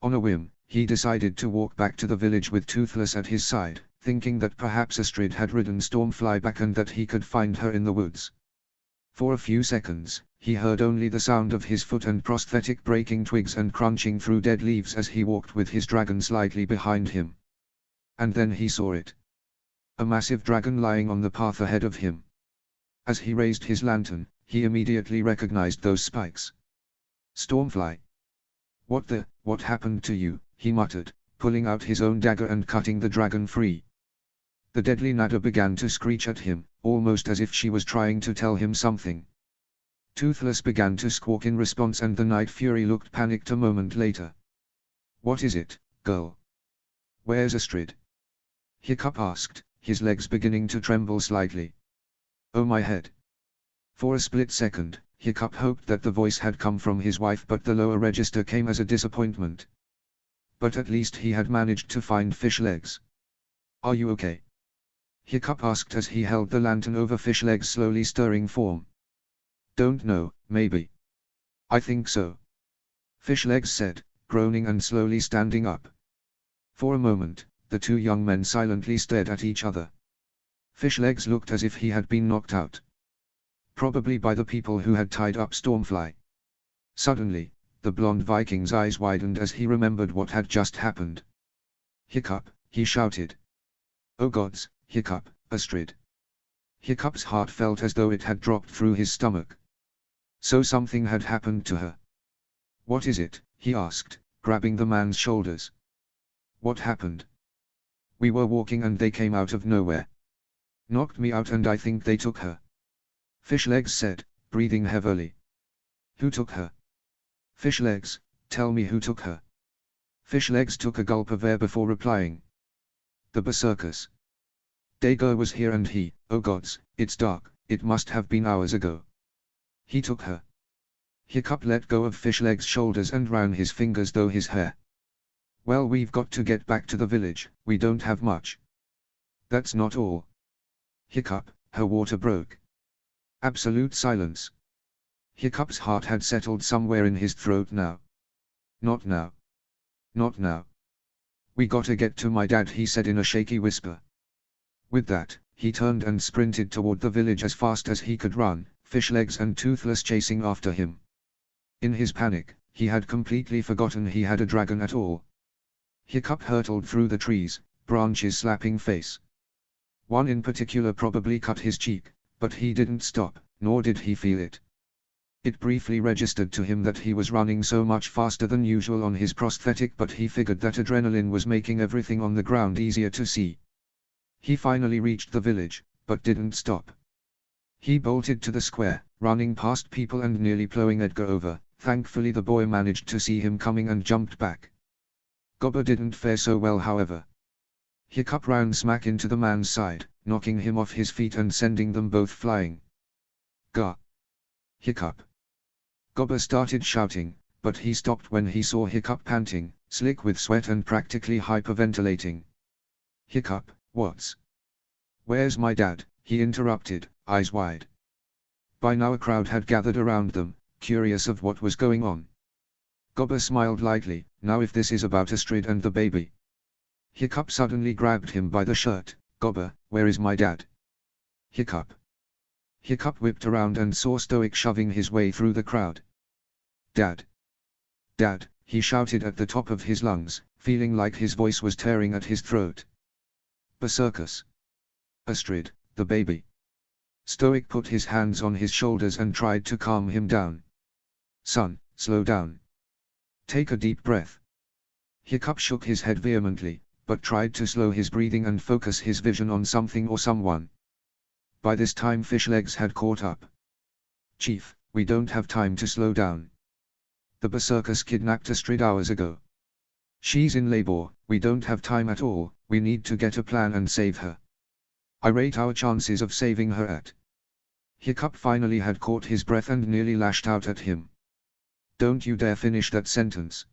Speaker 1: On a whim, he decided to walk back to the village with Toothless at his side, thinking that perhaps Astrid had ridden Stormfly back and that he could find her in the woods. For a few seconds, he heard only the sound of his foot and prosthetic breaking twigs and crunching through dead leaves as he walked with his dragon slightly behind him. And then he saw it. A massive dragon lying on the path ahead of him. As he raised his lantern, he immediately recognized those spikes. Stormfly. What happened to you? He muttered, pulling out his own dagger and cutting the dragon free. The deadly Nada began to screech at him, almost as if she was trying to tell him something. Toothless began to squawk in response and the Night Fury looked panicked a moment later. What is it, girl? Where's Astrid? Hiccup asked, his legs beginning to tremble slightly. Oh my head. For a split second, Hiccup hoped that the voice had come from his wife, but the lower register came as a disappointment. But at least he had managed to find Fishlegs. Are you okay? Hiccup asked as he held the lantern over Fishlegs' slowly stirring form. Don't know, maybe. I think so. Fishlegs said, groaning and slowly standing up. For a moment, the two young men silently stared at each other. Fishlegs looked as if he had been knocked out. Probably by the people who had tied up Stormfly. Suddenly, the blonde Viking's eyes widened as he remembered what had just happened. Hiccup, he shouted. Oh gods, Hiccup, Astrid. Hiccup's heart felt as though it had dropped through his stomach. So something had happened to her. What is it? He asked, grabbing the man's shoulders. What happened? We were walking and they came out of nowhere. Knocked me out and I think they took her. Fishlegs said, breathing heavily. Who took her? Fishlegs, tell me who took her. Fishlegs took a gulp of air before replying. The Berserkers. Dago was here and he, oh gods, it's dark, it must have been hours ago. He took her. Hiccup let go of Fishlegs' shoulders and ran his fingers through his hair. Well, we've got to get back to the village, we don't have much. That's not all. Hiccup, her water broke. Absolute silence. Hiccup's heart had settled somewhere in his throat now. Not now. Not now. We gotta get to my dad, he said in a shaky whisper. With that, he turned and sprinted toward the village as fast as he could run, Fishlegs and Toothless chasing after him. In his panic, he had completely forgotten he had a dragon at all. Hiccup hurtled through the trees, branches slapping face. One in particular probably cut his cheek, but he didn't stop, nor did he feel it. It briefly registered to him that he was running so much faster than usual on his prosthetic, but he figured that adrenaline was making everything on the ground easier to see. He finally reached the village, but didn't stop. He bolted to the square, running past people and nearly plowing Edgar over. Thankfully the boy managed to see him coming and jumped back. Gobber didn't fare so well, however. Hiccup ran smack into the man's side, knocking him off his feet and sending them both flying. Gah! Hiccup! Gobber started shouting, but he stopped when he saw Hiccup panting, slick with sweat and practically hyperventilating. Hiccup, what's? Where's my dad? He interrupted, eyes wide. By now a crowd had gathered around them, curious of what was going on. Gobber smiled lightly. Now if this is about Astrid and the baby. Hiccup suddenly grabbed him by the shirt. Gobber, where is my dad? Hiccup. Hiccup whipped around and saw Stoic shoving his way through the crowd. Dad. Dad, he shouted at the top of his lungs, feeling like his voice was tearing at his throat. Berserkers. Astrid, the baby. Stoic put his hands on his shoulders and tried to calm him down. Son, slow down. Take a deep breath. Hiccup shook his head vehemently, but tried to slow his breathing and focus his vision on something or someone. By this time Fishlegs had caught up. Chief, we don't have time to slow down. The Berserkers kidnapped Astrid hours ago. She's in labor, we don't have time at all, we need to get a plan and save her. I rate our chances of saving her at. Hiccup finally had caught his breath and nearly lashed out at him. Don't you dare finish that sentence.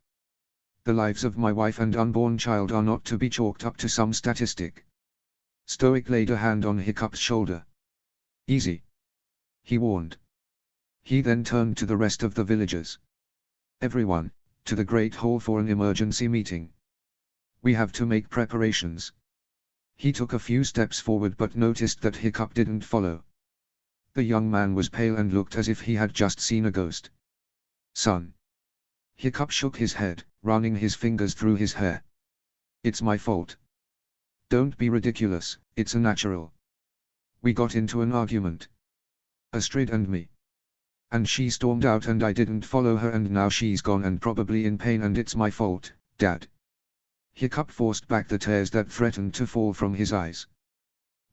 Speaker 1: The lives of my wife and unborn child are not to be chalked up to some statistic. Stoic laid a hand on Hiccup's shoulder. Easy. He warned. He then turned to the rest of the villagers. Everyone, to the Great Hall for an emergency meeting. We have to make preparations. He took a few steps forward but noticed that Hiccup didn't follow. The young man was pale and looked as if he had just seen a ghost. Son. Hiccup shook his head, running his fingers through his hair. It's my fault. Don't be ridiculous, it's a natural. We got into an argument. Astrid and me. And she stormed out and I didn't follow her and now she's gone and probably in pain and it's my fault, Dad. Hiccup forced back the tears that threatened to fall from his eyes.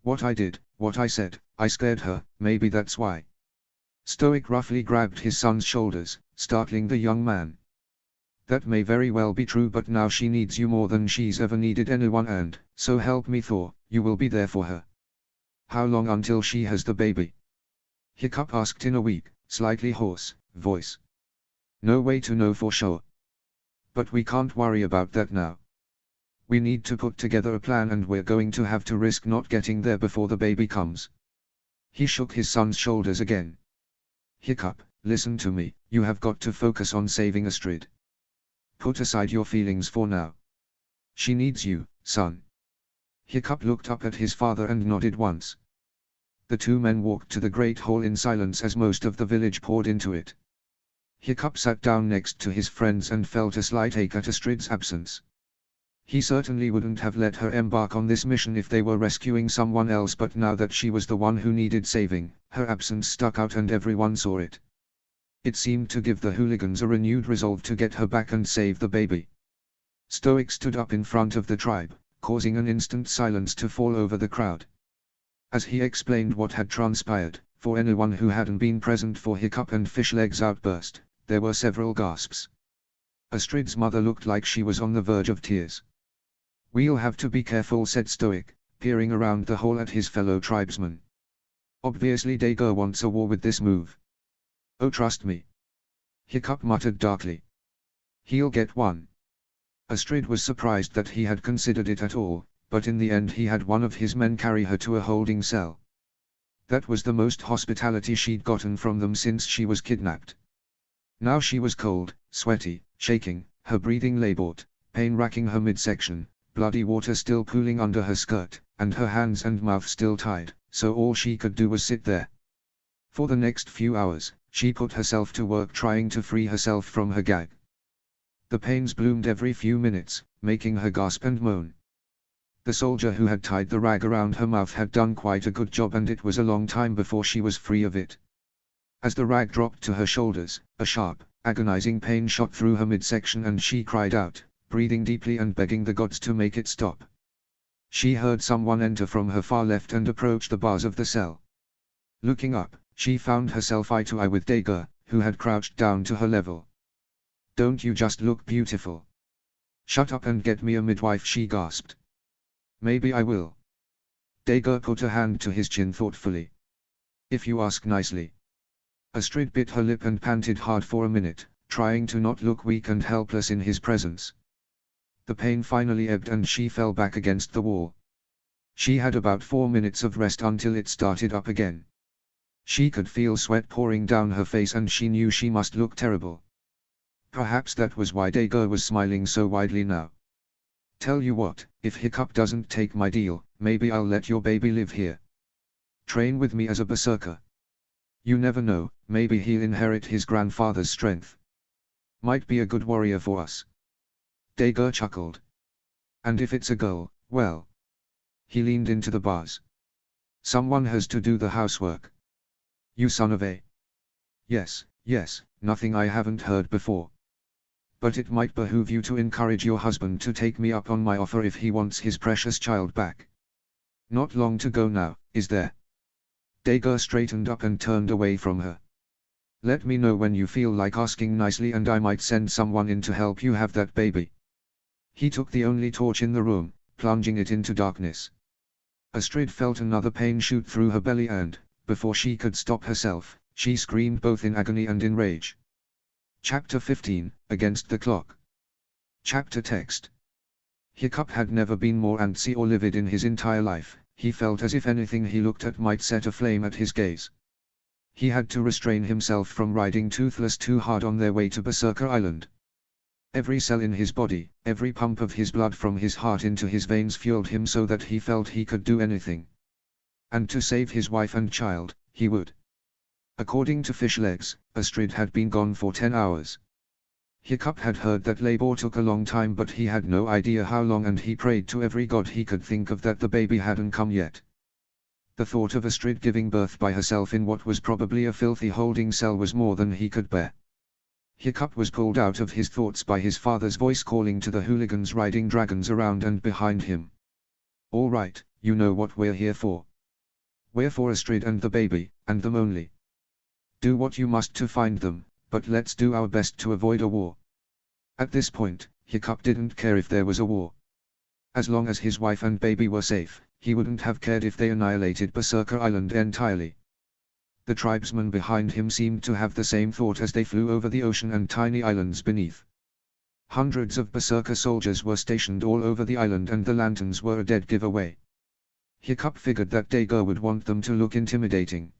Speaker 1: What I did, what I said, I scared her, maybe that's why. Stoic roughly grabbed his son's shoulders, startling the young man. That may very well be true but now she needs you more than she's ever needed anyone and, so help me Thor, you will be there for her. How long until she has the baby? Hiccup asked in a weak, slightly hoarse voice. No way to know for sure. But we can't worry about that now. We need to put together a plan and we're going to have to risk not getting there before the baby comes. He shook his son's shoulders again. Hiccup, listen to me, you have got to focus on saving Astrid. Put aside your feelings for now. She needs you, son. Hiccup looked up at his father and nodded once. The two men walked to the great hall in silence as most of the village poured into it. Hiccup sat down next to his friends and felt a slight ache at Astrid's absence. He certainly wouldn't have let her embark on this mission if they were rescuing someone else but now that she was the one who needed saving, her absence stuck out and everyone saw it. It seemed to give the hooligans a renewed resolve to get her back and save the baby. Stoic stood up in front of the tribe, causing an instant silence to fall over the crowd. As he explained what had transpired, for anyone who hadn't been present for Hiccup and Fishleg's outburst, there were several gasps. Astrid's mother looked like she was on the verge of tears. We'll have to be careful, said Stoic, peering around the hall at his fellow tribesmen. Obviously Dager wants a war with this move. Oh, trust me. Hiccup muttered darkly. He'll get one. Astrid was surprised that he had considered it at all, but in the end he had one of his men carry her to a holding cell. That was the most hospitality she'd gotten from them since she was kidnapped. Now she was cold, sweaty, shaking, her breathing labored, pain racking her midsection, bloody water still pooling under her skirt, and her hands and mouth still tied, so all she could do was sit there. For the next few hours, she put herself to work trying to free herself from her gag. The pains bloomed every few minutes, making her gasp and moan. The soldier who had tied the rag around her mouth had done quite a good job and it was a long time before she was free of it. As the rag dropped to her shoulders, a sharp, agonizing pain shot through her midsection and she cried out, breathing deeply and begging the gods to make it stop. She heard someone enter from her far left and approach the bars of the cell. Looking up, she found herself eye to eye with Dager, who had crouched down to her level. Don't you just look beautiful? Shut up and get me a midwife, she gasped. Maybe I will. Dager put a hand to his chin thoughtfully. If you ask nicely. Astrid bit her lip and panted hard for a minute, trying to not look weak and helpless in his presence. The pain finally ebbed and she fell back against the wall. She had about 4 minutes of rest until it started up again. She could feel sweat pouring down her face and she knew she must look terrible. Perhaps that was why Dager was smiling so widely now. Tell you what, if Hiccup doesn't take my deal, maybe I'll let your baby live here. Train with me as a berserker. You never know, maybe he'll inherit his grandfather's strength. Might be a good warrior for us. Dager chuckled. And if it's a girl, well. He leaned into the bars. Someone has to do the housework. You son of a. Yes, yes, nothing I haven't heard before. But it might behoove you to encourage your husband to take me up on my offer if he wants his precious child back. Not long to go now, is there? Dager straightened up and turned away from her. Let me know when you feel like asking nicely and I might send someone in to help you have that baby. He took the only torch in the room, plunging it into darkness. Astrid felt another pain shoot through her belly and, before she could stop herself, she screamed both in agony and in rage. Chapter 15, Against the Clock. Chapter text. Hiccup had never been more antsy or livid in his entire life. He felt as if anything he looked at might set a flame at his gaze. He had to restrain himself from riding Toothless too hard on their way to Berserker Island. Every cell in his body, every pump of his blood from his heart into his veins fueled him so that he felt he could do anything. And to save his wife and child, he would. According to Fishlegs, Astrid had been gone for 10 hours. Hiccup had heard that labor took a long time but he had no idea how long and he prayed to every god he could think of that the baby hadn't come yet. The thought of Astrid giving birth by herself in what was probably a filthy holding cell was more than he could bear. Hiccup was pulled out of his thoughts by his father's voice calling to the hooligans riding dragons around and behind him. "All right, you know what we're here for. We're for Astrid and the baby, and them only. Do what you must to find them, but let's do our best to avoid a war." At this point, Hiccup didn't care if there was a war. As long as his wife and baby were safe, he wouldn't have cared if they annihilated Berserker Island entirely. The tribesmen behind him seemed to have the same thought as they flew over the ocean and tiny islands beneath. Hundreds of Berserker soldiers were stationed all over the island and the lanterns were a dead giveaway. Hiccup figured that Dager would want them to look intimidating.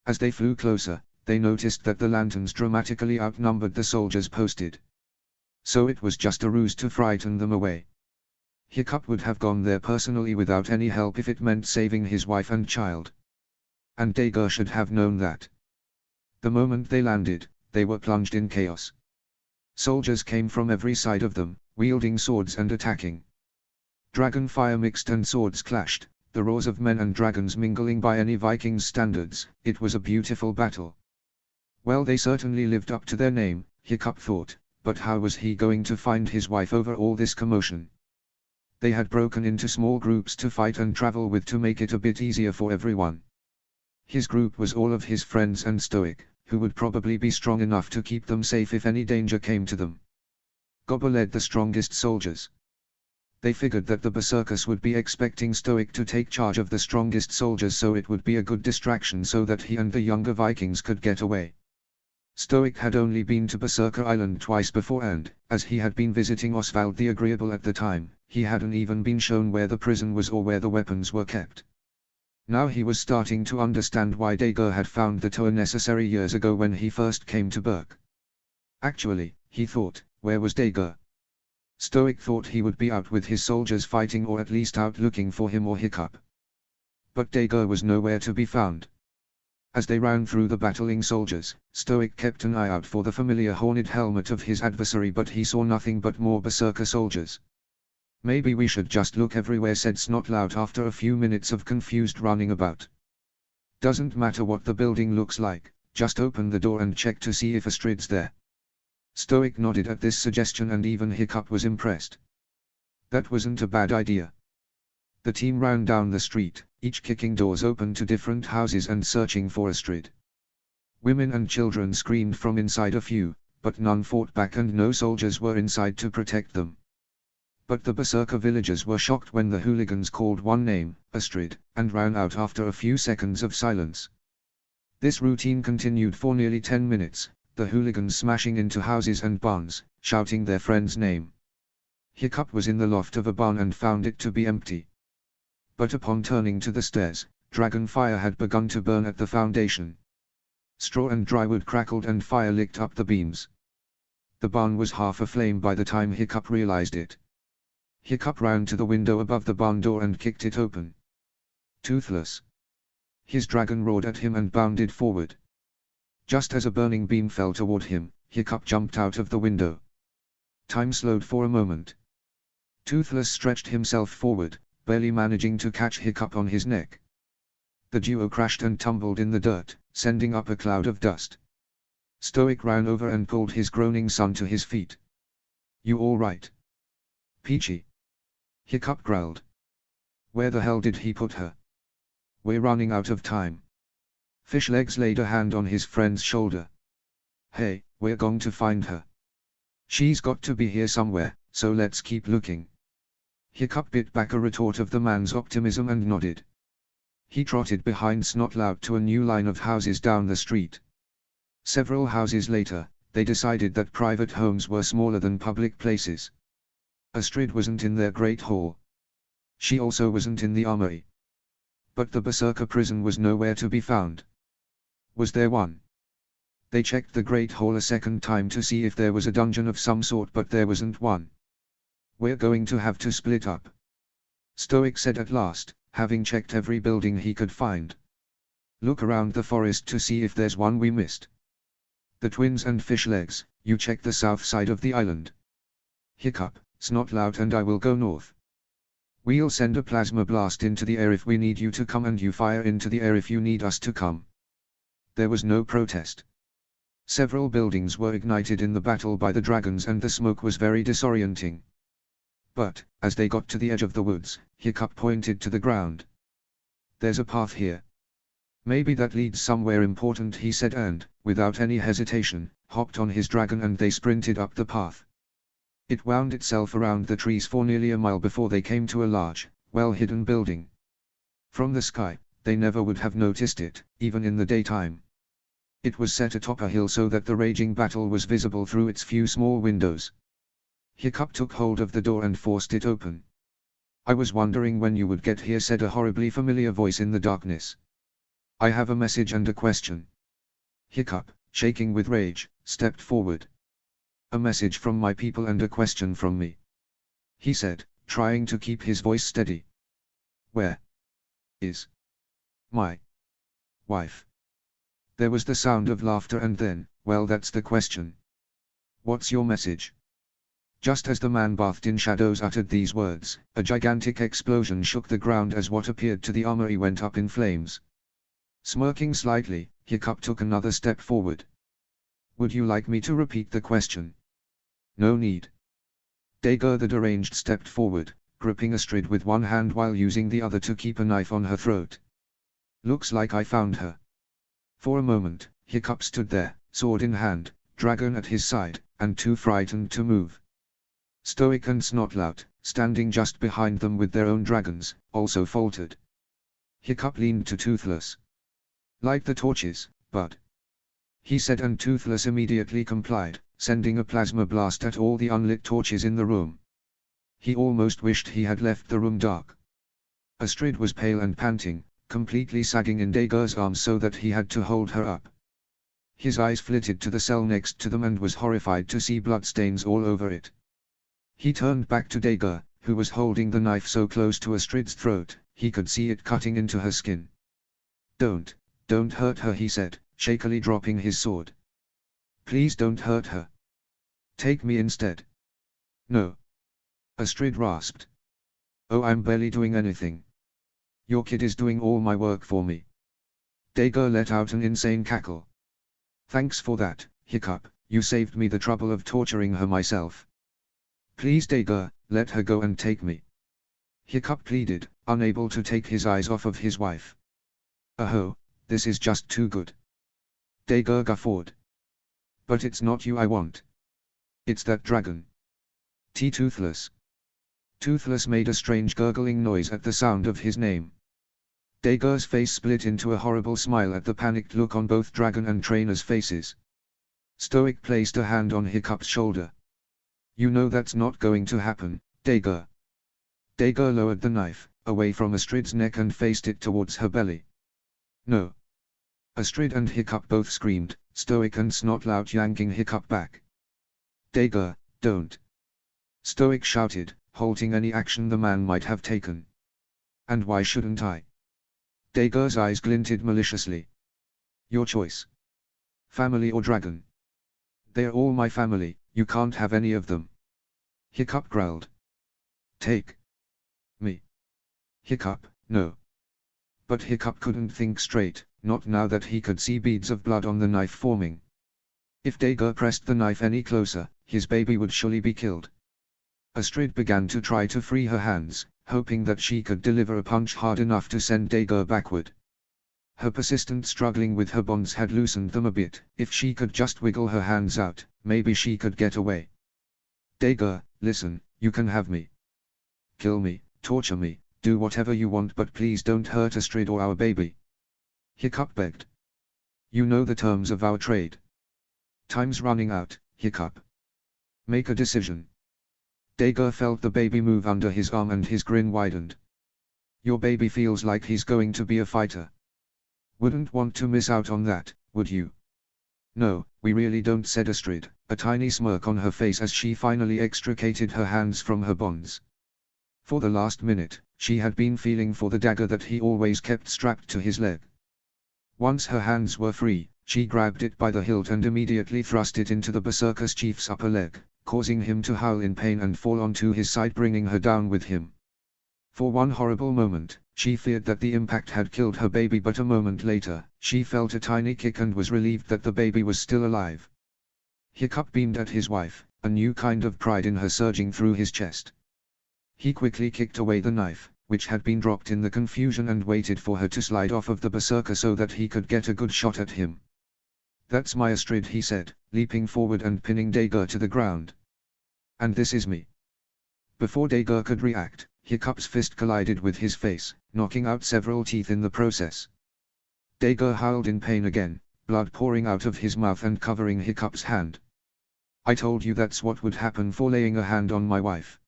Speaker 1: As they flew closer, they noticed that the lanterns dramatically outnumbered the soldiers posted. So it was just a ruse to frighten them away. Hiccup would have gone there personally without any help if it meant saving his wife and child. And Dager should have known that. The moment they landed, they were plunged in chaos. Soldiers came from every side of them, wielding swords and attacking. Dragon fire mixed and swords clashed, the roars of men and dragons mingling by any Viking's standards. It was a beautiful battle. Well, they certainly lived up to their name, Hiccup thought, but how was he going to find his wife over all this commotion? They had broken into small groups to fight and travel with to make it a bit easier for everyone. His group was all of his friends and Stoic, who would probably be strong enough to keep them safe if any danger came to them. Gobber led the strongest soldiers. They figured that the Berserkers would be expecting Stoic to take charge of the strongest soldiers, so it would be a good distraction so that he and the younger Vikings could get away. Stoic had only been to Berserker Island twice before and, as he had been visiting Oswald the Agreeable at the time, he hadn't even been shown where the prison was or where the weapons were kept. Now he was starting to understand why Dager had found the tour necessary years ago when he first came to Berk. Actually, he thought, where was Dager? Stoic thought he would be out with his soldiers fighting or at least out looking for him or Hiccup. But Dager was nowhere to be found. As they ran through the battling soldiers, Stoic kept an eye out for the familiar horned helmet of his adversary, but he saw nothing but more Berserker soldiers. "Maybe we should just look everywhere," said Snotlout after a few minutes of confused running about. "Doesn't matter what the building looks like, just open the door and check to see if Astrid's there." Stoic nodded at this suggestion and even Hiccup was impressed. That wasn't a bad idea. The team ran down the street, each kicking doors open to different houses and searching for Astrid. Women and children screamed from inside a few, but none fought back and no soldiers were inside to protect them. But the Berserker villagers were shocked when the hooligans called one name, Astrid, and ran out after a few seconds of silence. This routine continued for nearly 10 minutes, the hooligans smashing into houses and barns, shouting their friend's name. Hiccup was in the loft of a barn and found it to be empty. But upon turning to the stairs, dragon fire had begun to burn at the foundation. Straw and dry wood crackled and fire licked up the beams. The barn was half aflame by the time Hiccup realized it. Hiccup ran to the window above the barn door and kicked it open. Toothless. His dragon roared at him and bounded forward. Just as a burning beam fell toward him, Hiccup jumped out of the window. Time slowed for a moment. Toothless stretched himself forward, barely managing to catch Hiccup on his neck. The duo crashed and tumbled in the dirt, sending up a cloud of dust. Stoic ran over and pulled his groaning son to his feet. "You all right, Peachy?" Hiccup growled. "Where the hell did he put her? We're running out of time." Fishlegs laid a hand on his friend's shoulder. "Hey, we're going to find her. She's got to be here somewhere, so let's keep looking." Hiccup bit back a retort of the man's optimism and nodded. He trotted behind Snotlout to a new line of houses down the street. Several houses later, they decided that private homes were smaller than public places. Astrid wasn't in their great hall. She also wasn't in the armory. But the Berserker prison was nowhere to be found. Was there one? They checked the great hall a second time to see if there was a dungeon of some sort, but there wasn't one. "We're going to have to split up," Stoic said at last, having checked every building he could find. "Look around the forest to see if there's one we missed. The twins and Fishlegs, you check the south side of the island. Hiccup, Snotlout and I will go north. We'll send a plasma blast into the air if we need you to come, and you fire into the air if you need us to come. There was no protest. Several buildings were ignited in the battle by the dragons, and the smoke was very disorienting. But, as they got to the edge of the woods, Hiccup pointed to the ground. "There's a path here. Maybe that leads somewhere important," he said, and, without any hesitation, hopped on his dragon and they sprinted up the path. It wound itself around the trees for nearly a mile before they came to a large, well-hidden building. From the sky, they never would have noticed it, even in the daytime. It was set atop a hill so that the raging battle was visible through its few small windows. Hiccup took hold of the door and forced it open. "I was wondering when you would get here," said a horribly familiar voice in the darkness. "I have a message and a question." Hiccup, shaking with rage, stepped forward. "A message from my people and a question from me," he said, trying to keep his voice steady. "Where is my wife?" There was the sound of laughter, and then, "Well, that's the question. What's your message?" Just as the man bathed in shadows uttered these words, a gigantic explosion shook the ground as what appeared to the armory went up in flames. Smirking slightly, Hiccup took another step forward. "Would you like me to repeat the question?" "No need." Dager the deranged stepped forward, gripping Astrid with one hand while using the other to keep a knife on her throat. "Looks like I found her." For a moment, Hiccup stood there, sword in hand, dragon at his side, and too frightened to move. Stoic and Snotlout, standing just behind them with their own dragons, also faltered. Hiccup leaned to Toothless. "Light the torches, bud," he said, and Toothless immediately complied, sending a plasma blast at all the unlit torches in the room. He almost wished he had left the room dark. Astrid was pale and panting, completely sagging in Dager's arms so that he had to hold her up. His eyes flitted to the cell next to them and was horrified to see bloodstains all over it. He turned back to Dager, who was holding the knife so close to Astrid's throat, he could see it cutting into her skin. Don't hurt her," he said, shakily dropping his sword. "Please don't hurt her. Take me instead." "No." Astrid rasped. "Oh, I'm barely doing anything. Your kid is doing all my work for me." Dager let out an insane cackle. "Thanks for that, Hiccup, you saved me the trouble of torturing her myself. Please Dager, let her go and take me." Hiccup pleaded, unable to take his eyes off of his wife. "Oh, this is just too good." Dager guffawed. "But it's not you I want. It's that dragon. Toothless." Toothless made a strange gurgling noise at the sound of his name. Dager's face split into a horrible smile at the panicked look on both dragon and trainer's faces. Stoic placed a hand on Hiccup's shoulder. "You know that's not going to happen, Dager." Dager lowered the knife, away from Astrid's neck and faced it towards her belly. "No." Astrid and Hiccup both screamed, Stoic and Snotlout yanking Hiccup back. "Dager, don't!" Stoic shouted, halting any action the man might have taken. "And why shouldn't I?" Dager's eyes glinted maliciously. "Your choice. Family or dragon?" "They're all my family, you can't have any of them." Hiccup growled. "Take me." Hiccup, no. But Hiccup couldn't think straight, not now that he could see beads of blood on the knife forming. If Dager pressed the knife any closer, his baby would surely be killed. Astrid began to try to free her hands, hoping that she could deliver a punch hard enough to send Dager backward. Her persistent struggling with her bonds had loosened them a bit. If she could just wiggle her hands out, maybe she could get away. "Dager, listen, you can have me. Kill me, torture me, do whatever you want, but please don't hurt Astrid or our baby." Hiccup begged. "You know the terms of our trade. Time's running out, Hiccup. Make a decision." Dager felt the baby move under his arm and his grin widened. "Your baby feels like he's going to be a fighter. Wouldn't want to miss out on that, would you?" "No, we really don't," said Astrid, a tiny smirk on her face as she finally extricated her hands from her bonds. For the last minute, she had been feeling for the dagger that he always kept strapped to his leg. Once her hands were free, she grabbed it by the hilt and immediately thrust it into the Berserker's chief's upper leg, causing him to howl in pain and fall onto his side, bringing her down with him. For one horrible moment, she feared that the impact had killed her baby, but a moment later, she felt a tiny kick and was relieved that the baby was still alive. Hiccup beamed at his wife, a new kind of pride in her surging through his chest. He quickly kicked away the knife, which had been dropped in the confusion, and waited for her to slide off of the berserker so that he could get a good shot at him. "That's my Astrid," he said, leaping forward and pinning Dager to the ground. "And this is me." Before Dager could react, Hiccup's fist collided with his face, knocking out several teeth in the process. Dager howled in pain again, blood pouring out of his mouth and covering Hiccup's hand. "I told you that's what would happen for laying a hand on my wife.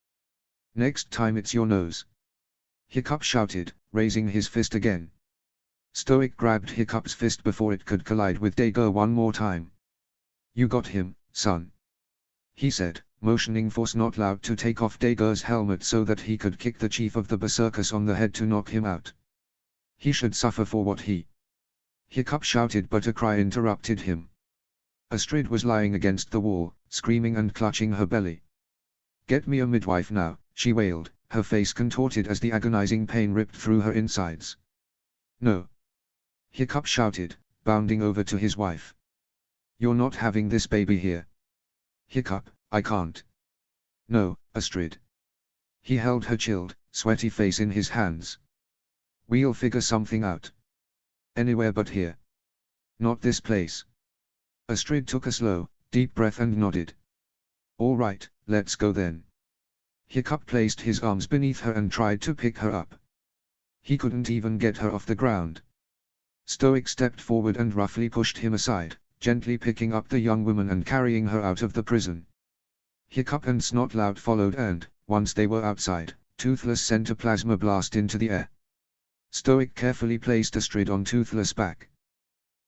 Speaker 1: Next time it's your nose." Hiccup shouted, raising his fist again. Stoic grabbed Hiccup's fist before it could collide with Dager one more time. "You got him, son," he said, motioning for Snotlout to take off Dager's helmet so that he could kick the chief of the berserkers on the head to knock him out. "He should suffer for what he—" Hiccup shouted, but a cry interrupted him. Astrid was lying against the wall, screaming and clutching her belly. "Get me a midwife now," she wailed, her face contorted as the agonizing pain ripped through her insides. "No!" Hiccup shouted, bounding over to his wife. "You're not having this baby here." "Hiccup, I can't." "No, Astrid." He held her chilled, sweaty face in his hands. "We'll figure something out. Anywhere but here. Not this place." Astrid took a slow, deep breath and nodded. "All right, let's go then." Hiccup placed his arms beneath her and tried to pick her up. He couldn't even get her off the ground. Stoic stepped forward and roughly pushed him aside, gently picking up the young woman and carrying her out of the prison. Hiccup and Snotlout followed, and, once they were outside, Toothless sent a plasma blast into the air. Stoic carefully placed Astrid on Toothless' back.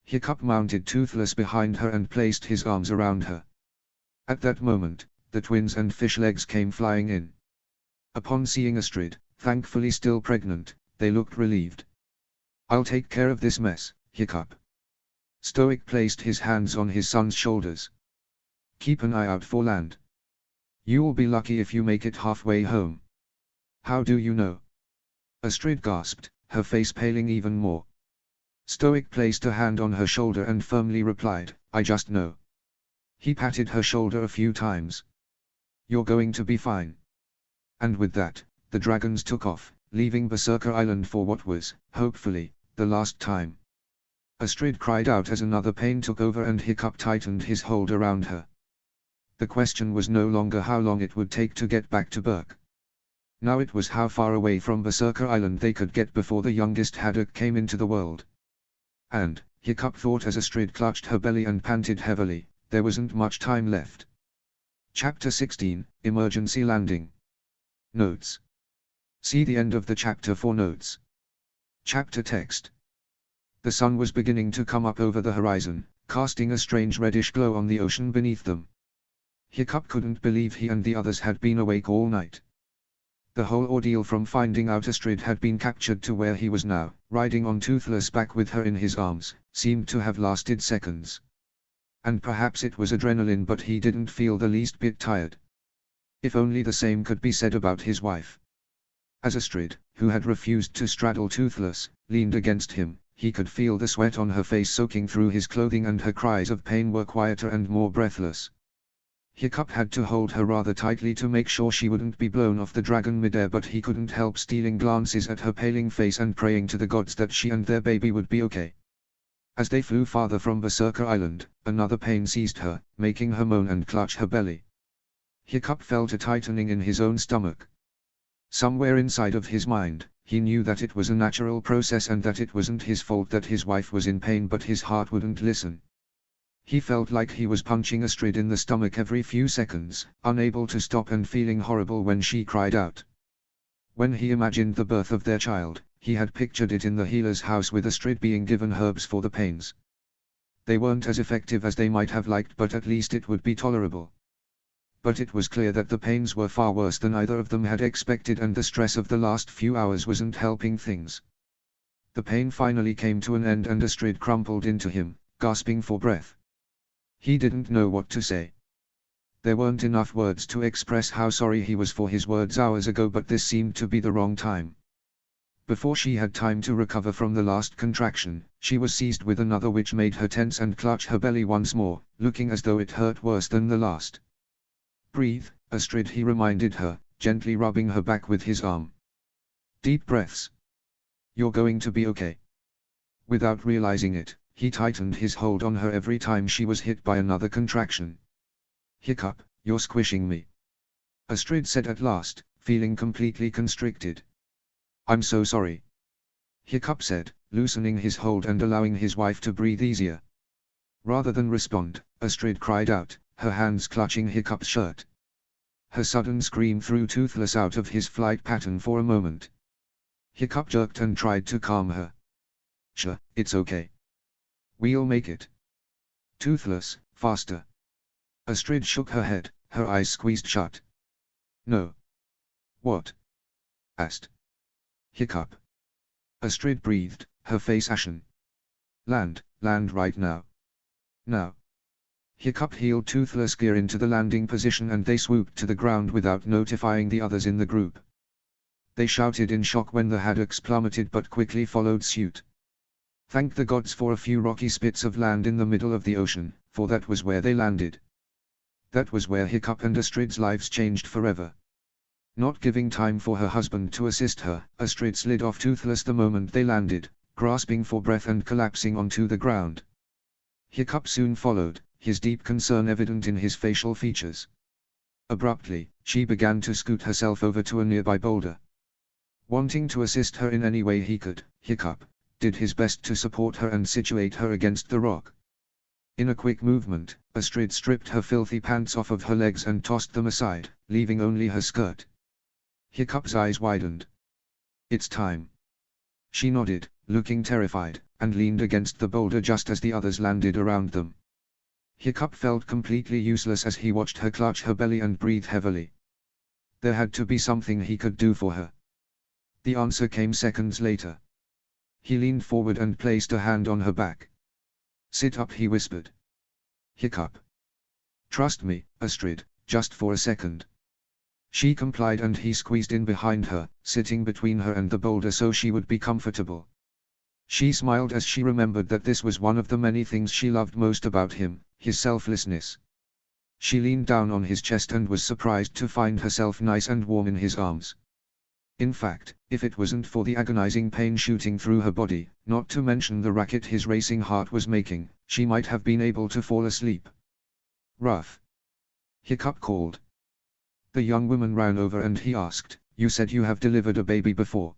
Speaker 1: Hiccup mounted Toothless behind her and placed his arms around her. At that moment, the twins and fish legs came flying in. Upon seeing Astrid, thankfully still pregnant, they looked relieved. "I'll take care of this mess, Hiccup." Stoic placed his hands on his son's shoulders. "Keep an eye out for land. You'll be lucky if you make it halfway home." "How do you know?" Astrid gasped, her face paling even more. Stoic placed a hand on her shoulder and firmly replied, "I just know." He patted her shoulder a few times. "You're going to be fine." And with that, the dragons took off, leaving Berserker Island for what was, hopefully, the last time. Astrid cried out as another pain took over and Hiccup tightened his hold around her. The question was no longer how long it would take to get back to Berk. Now it was how far away from Berserker Island they could get before the youngest haddock came into the world. And, Hiccup thought as Astrid clutched her belly and panted heavily, there wasn't much time left. Chapter 16, Emergency Landing. Notes. See the end of the chapter for notes. Chapter text. The sun was beginning to come up over the horizon, casting a strange reddish glow on the ocean beneath them. Hiccup couldn't believe he and the others had been awake all night. The whole ordeal from finding out Astrid had been captured to where he was now, riding on Toothless' back with her in his arms, seemed to have lasted seconds. And perhaps it was adrenaline, but he didn't feel the least bit tired. If only the same could be said about his wife. As Astrid, who had refused to straddle Toothless, leaned against him, he could feel the sweat on her face soaking through his clothing, and her cries of pain were quieter and more breathless. Hiccup had to hold her rather tightly to make sure she wouldn't be blown off the dragon midair, but he couldn't help stealing glances at her paling face and praying to the gods that she and their baby would be okay. As they flew farther from Berserker Island, another pain seized her, making her moan and clutch her belly. Hiccup felt a tightening in his own stomach. Somewhere inside of his mind, he knew that it was a natural process and that it wasn't his fault that his wife was in pain, but his heart wouldn't listen. He felt like he was punching Astrid in the stomach every few seconds, unable to stop and feeling horrible when she cried out. When he imagined the birth of their child, he had pictured it in the healer's house with Astrid being given herbs for the pains. They weren't as effective as they might have liked, but at least it would be tolerable. But it was clear that the pains were far worse than either of them had expected, and the stress of the last few hours wasn't helping things. The pain finally came to an end and Astrid crumpled into him, gasping for breath. He didn't know what to say. There weren't enough words to express how sorry he was for his words hours ago, but this seemed to be the wrong time. Before she had time to recover from the last contraction, she was seized with another, which made her tense and clutch her belly once more, looking as though it hurt worse than the last. "Breathe, Astrid," he reminded her, gently rubbing her back with his arm. "Deep breaths. You're going to be okay." Without realizing it, he tightened his hold on her every time she was hit by another contraction. "Hiccup, you're squishing me," Astrid said at last, feeling completely constricted. "I'm so sorry," Hiccup said, loosening his hold and allowing his wife to breathe easier. Rather than respond, Astrid cried out, her hands clutching Hiccup's shirt. Her sudden scream threw Toothless out of his flight pattern for a moment. Hiccup jerked and tried to calm her. "Sure, it's okay. We'll make it." "Toothless, faster." Astrid shook her head, her eyes squeezed shut. "No." "What?" asked Hiccup. Astrid breathed, her face ashen. Land right now. Now." Hiccup heeled Toothless gear into the landing position and they swooped to the ground without notifying the others in the group. They shouted in shock when the haddocks plummeted but quickly followed suit. Thank the gods for a few rocky spits of land in the middle of the ocean, for that was where they landed. That was where Hiccup and Astrid's lives changed forever. Not giving time for her husband to assist her, Astrid slid off Toothless the moment they landed, grasping for breath and collapsing onto the ground. Hiccup soon followed, his deep concern evident in his facial features. Abruptly, she began to scoot herself over to a nearby boulder. Wanting to assist her in any way he could, Hiccup did his best to support her and situate her against the rock. In a quick movement, Astrid stripped her filthy pants off of her legs and tossed them aside, leaving only her skirt. Hiccup's eyes widened. "It's time." She nodded, looking terrified, and leaned against the boulder just as the others landed around them. Hiccup felt completely useless as he watched her clutch her belly and breathe heavily. There had to be something he could do for her. The answer came seconds later. He leaned forward and placed a hand on her back. "Sit up," he whispered. "Hiccup. Trust me, Astrid, just for a second." She complied and he squeezed in behind her, sitting between her and the boulder so she would be comfortable. She smiled as she remembered that this was one of the many things she loved most about him, his selflessness. She leaned down on his chest and was surprised to find herself nice and warm in his arms. In fact, if it wasn't for the agonizing pain shooting through her body, not to mention the racket his racing heart was making, she might have been able to fall asleep. "Ruff!" Hiccup called. The young woman ran over and he asked, "You said you have delivered a baby before?"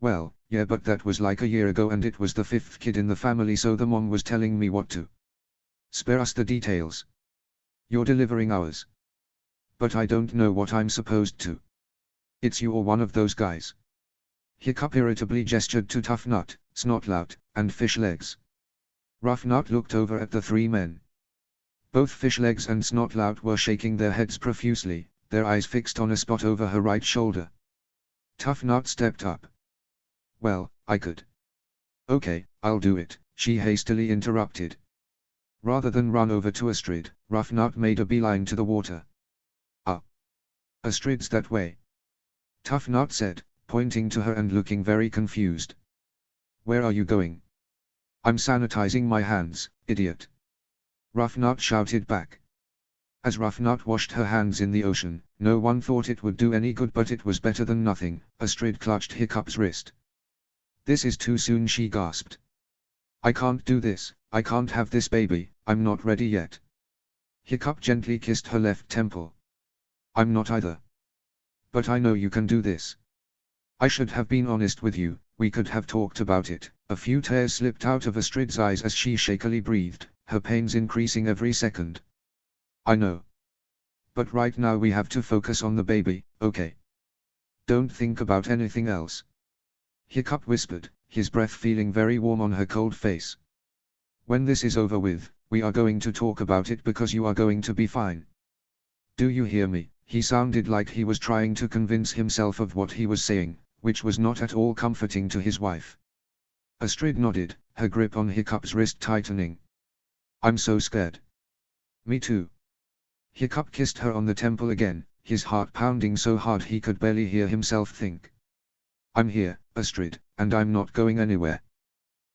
Speaker 1: "Well, yeah, but that was like a year ago and it was the 5th kid in the family, so the mom was telling me what to. Spare us the details. You're delivering ours." "But I don't know what I'm supposed to." "It's you or one of those guys." Hiccup irritably gestured to Tough Nut, Snotlout, and Fish Legs. Rough Nut looked over at the three men. Both Fish Legs and Snotlout were shaking their heads profusely, their eyes fixed on a spot over her right shoulder. Tough Nut stepped up. "Well, I could." "Okay, I'll do it," she hastily interrupted. Rather than run over to Astrid, Rough Nut made a beeline to the water. "Ah. Astrid's that way," Tough Nut said, pointing to her and looking very confused. "Where are you going?" "I'm sanitizing my hands, idiot," Rough Nut shouted back. As Rough Nut washed her hands in the ocean, no one thought it would do any good, but it was better than nothing. Astrid clutched Hiccup's wrist. "This is too soon," she gasped. "I can't do this, I can't have this baby, I'm not ready yet." Hiccup gently kissed her left temple. "I'm not either. But I know you can do this. I should have been honest with you, we could have talked about it." A few tears slipped out of Astrid's eyes as she shakily breathed, her pains increasing every second. "I know. But right now we have to focus on the baby, okay? Don't think about anything else." Hiccup whispered, his breath feeling very warm on her cold face. "When this is over with, we are going to talk about it because you are going to be fine. Do you hear me?" He sounded like he was trying to convince himself of what he was saying, which was not at all comforting to his wife. Astrid nodded, her grip on Hiccup's wrist tightening. "I'm so scared." "Me too." Hiccup kissed her on the temple again, his heart pounding so hard he could barely hear himself think. I'm here, Astrid, and I'm not going anywhere.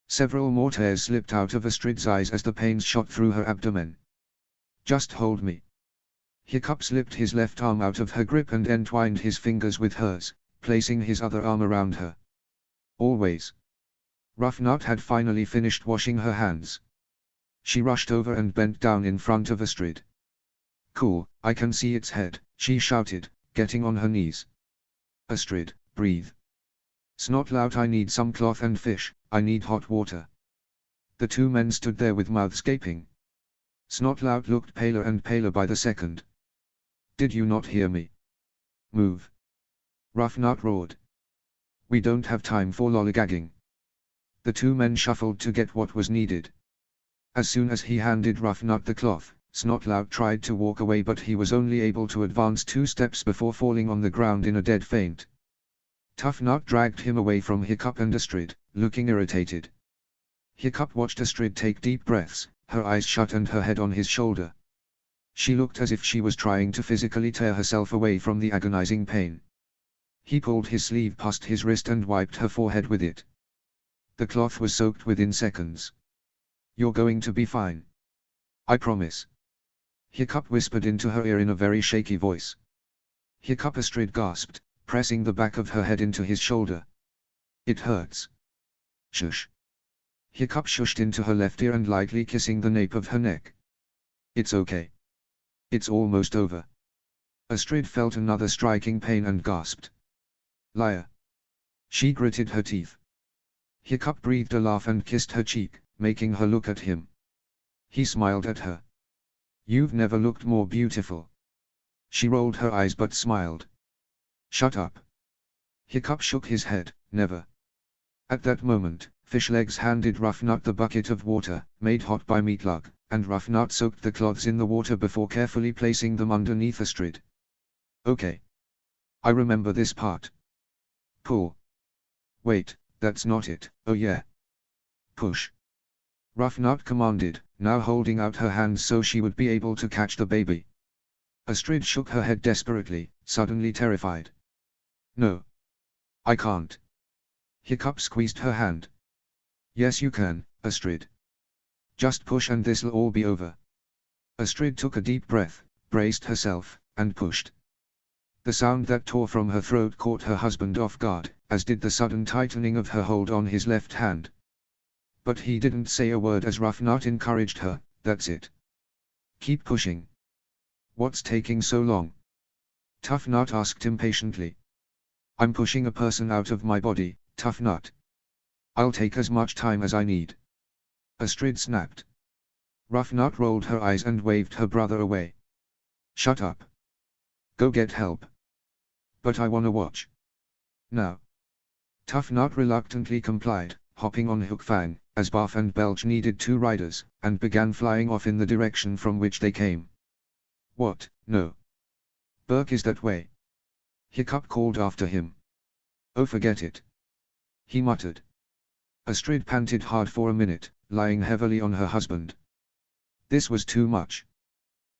Speaker 1: Several more tears slipped out of Astrid's eyes as the pains shot through her abdomen. Just hold me. Hiccup slipped his left arm out of her grip and entwined his fingers with hers, placing his other arm around her. Always. Rough Nut had finally finished washing her hands. She rushed over and bent down in front of Astrid. Cool, I can see its head, she shouted, getting on her knees. Astrid, breathe. Snotlout, I need some cloth and fish, I need hot water. The two men stood there with mouths gaping. Snotlout looked paler and paler by the second. Did you not hear me? Move. Rough Nut roared. We don't have time for lollygagging. The two men shuffled to get what was needed. As soon as he handed Rough Nut the cloth, Snotlout tried to walk away, but he was only able to advance 2 steps before falling on the ground in a dead faint. Tough Nut dragged him away from Hiccup and Astrid, looking irritated. Hiccup watched Astrid take deep breaths, her eyes shut and her head on his shoulder. She looked as if she was trying to physically tear herself away from the agonizing pain. He pulled his sleeve past his wrist and wiped her forehead with it. The cloth was soaked within seconds. You're going to be fine. I promise. Hiccup whispered into her ear in a very shaky voice. Hiccup. Astrid gasped, pressing the back of her head into his shoulder. It hurts. Shush. Hiccup shushed into her left ear and lightly kissing the nape of her neck. It's okay. It's almost over. Astrid felt another striking pain and gasped. Liar. She gritted her teeth. Hiccup breathed a laugh and kissed her cheek, making her look at him. He smiled at her. You've never looked more beautiful. She rolled her eyes but smiled. Shut up. Hiccup shook his head, never. At that moment, Fishlegs handed Rough Nut the bucket of water, made hot by Meatlug, and Rough Nut soaked the cloths in the water before carefully placing them underneath Astrid. Okay. I remember this part. Pull. Wait, that's not it, oh yeah. Push. Rough Nut commanded, now holding out her hands so she would be able to catch the baby. Astrid shook her head desperately, suddenly terrified. No. I can't. Hiccup squeezed her hand. Yes you can, Astrid. Just push and this'll all be over. Astrid took a deep breath, braced herself, and pushed. The sound that tore from her throat caught her husband off guard, as did the sudden tightening of her hold on his left hand. But he didn't say a word as Rough Nut encouraged her, that's it. Keep pushing. What's taking so long? Tough Nut asked impatiently. I'm pushing a person out of my body, Tough Nut. I'll take as much time as I need. Astrid snapped. Rough Nut rolled her eyes and waved her brother away. Shut up. Go get help. But I wanna watch. Now. Tough Nut reluctantly complied, hopping on Hook Fang, as Barf and Belch needed 2 riders, and began flying off in the direction from which they came. What, no. Burke is that way. Hiccup called after him. Oh forget it. He muttered. Astrid panted hard for a minute, lying heavily on her husband. This was too much.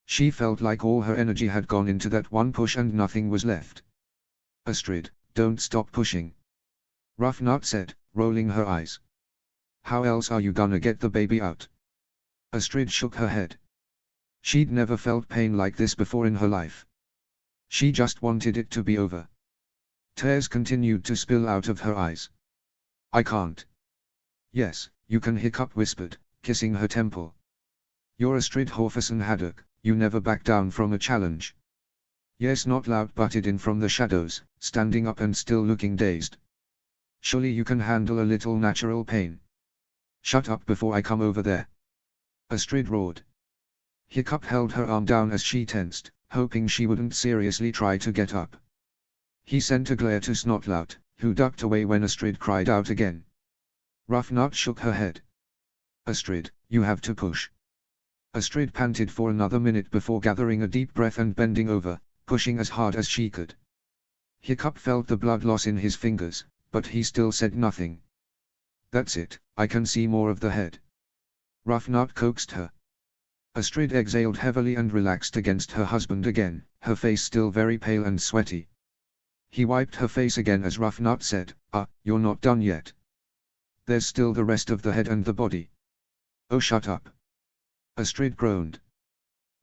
Speaker 1: She felt like all her energy had gone into that one push and nothing was left. Astrid, don't stop pushing. Rough Nut said, rolling her eyes. How else are you gonna get the baby out? Astrid shook her head. She'd never felt pain like this before in her life. She just wanted it to be over. Tears continued to spill out of her eyes. I can't. Yes, you can, Hiccup whispered, kissing her temple. You're Astrid Horferson Haddock, you never back down from a challenge. Yes, Snotlout butted in from the shadows, standing up and still looking dazed. Surely you can handle a little natural pain. Shut up before I come over there. Astrid roared. Hiccup held her arm down as she tensed, hoping she wouldn't seriously try to get up. He sent a glare to Snotlout, who ducked away when Astrid cried out again. Rough Nut shook her head. Astrid, you have to push. Astrid panted for another minute before gathering a deep breath and bending over, pushing as hard as she could. Hiccup felt the blood loss in his fingers, but he still said nothing. That's it, I can see more of the head. Rough Nut coaxed her. Astrid exhaled heavily and relaxed against her husband again, her face still very pale and sweaty. He wiped her face again as Rufnut said, "You're not done yet. There's still the rest of the head and the body." "Oh, shut up." Astrid groaned.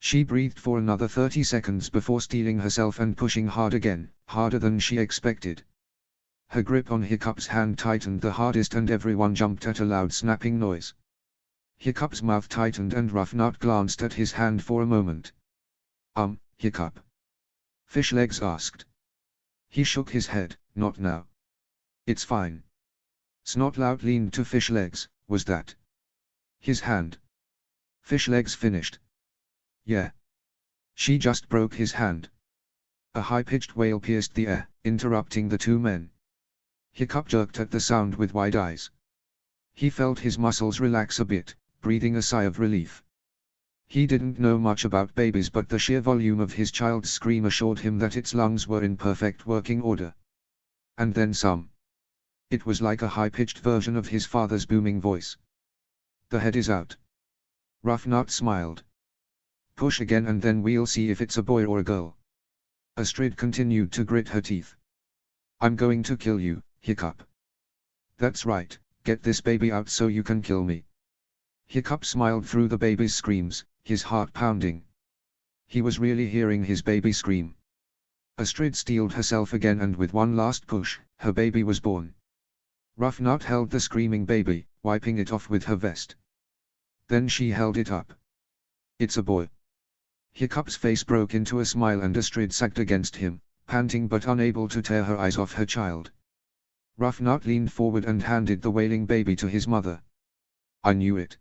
Speaker 1: She breathed for another 30 seconds before steeling herself and pushing hard again, harder than she expected. Her grip on Hiccup's hand tightened the hardest and everyone jumped at a loud snapping noise. Hiccup's mouth tightened and Rufnut glanced at his hand for a moment. Hiccup?" Fishlegs asked. He shook his head, "Not now. It's fine." Snotlout leaned to Fishlegs, "Was that his hand?" Fishlegs finished. "Yeah. She just broke his hand." A high-pitched wail pierced the air, interrupting the two men. Hiccup jerked at the sound with wide eyes. He felt his muscles relax a bit, breathing a sigh of relief. He didn't know much about babies, but the sheer volume of his child's scream assured him that its lungs were in perfect working order. And then some. It was like a high-pitched version of his father's booming voice. "The head is out." Rufnut smiled. "Push again and then we'll see if it's a boy or a girl." Astrid continued to grit her teeth. "I'm going to kill you, Hiccup." "That's right, get this baby out so you can kill me." Hiccup smiled through the baby's screams, his heart pounding. He was really hearing his baby scream. Astrid steeled herself again and with one last push, her baby was born. Rufnut held the screaming baby, wiping it off with her vest. Then she held it up. "It's a boy." Hiccup's face broke into a smile and Astrid sagged against him, panting but unable to tear her eyes off her child. Rufnut leaned forward and handed the wailing baby to his mother. "I knew it,"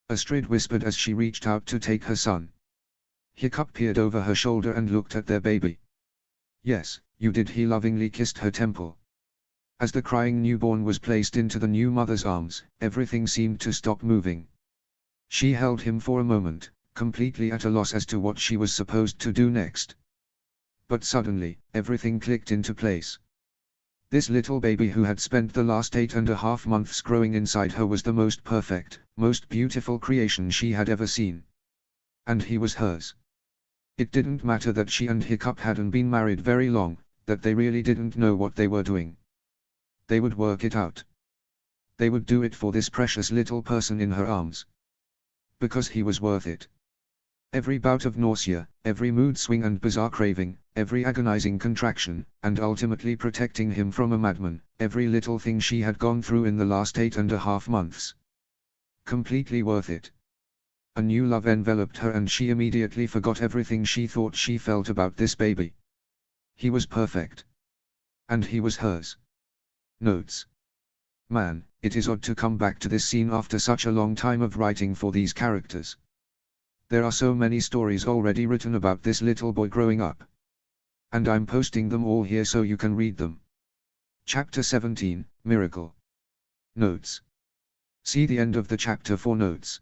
Speaker 1: Astrid whispered as she reached out to take her son. Hiccup peered over her shoulder and looked at their baby. "Yes, you did." He lovingly kissed her temple. As the crying newborn was placed into the new mother's arms, everything seemed to stop moving. She held him for a moment, completely at a loss as to what she was supposed to do next. But suddenly, everything clicked into place. This little baby who had spent the last 8.5 months growing inside her was the most perfect, most beautiful creation she had ever seen. And he was hers. It didn't matter that she and Hiccup hadn't been married very long, that they really didn't know what they were doing. They would work it out. They would do it for this precious little person in her arms. Because he was worth it. Every bout of nausea, every mood swing and bizarre craving, every agonizing contraction, and ultimately protecting him from a madman, every little thing she had gone through in the last 8.5 months. Completely worth it. A new love enveloped her and she immediately forgot everything she thought she felt about this baby. He was perfect. And he was hers. Notes. Man, it is odd to come back to this scene after such a long time of writing for these characters. There are so many stories already written about this little boy growing up. And I'm posting them all here so you can read them. Chapter 17, Miracle. Notes. See the end of the chapter for notes.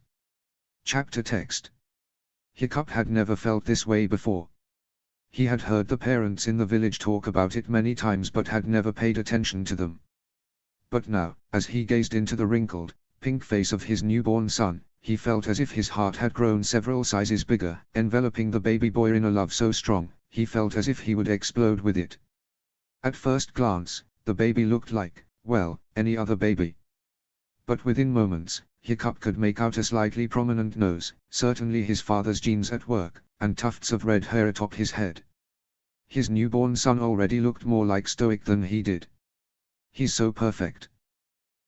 Speaker 1: Chapter text. Hiccup had never felt this way before. He had heard the parents in the village talk about it many times but had never paid attention to them. But now, as he gazed into the wrinkled, pink face of his newborn son, he felt as if his heart had grown several sizes bigger, enveloping the baby boy in a love so strong, he felt as if he would explode with it. At first glance, the baby looked like, well, any other baby. But within moments, Hiccup could make out a slightly prominent nose, certainly his father's genes at work, and tufts of red hair atop his head. His newborn son already looked more like Stoic than he did. "He's so perfect,"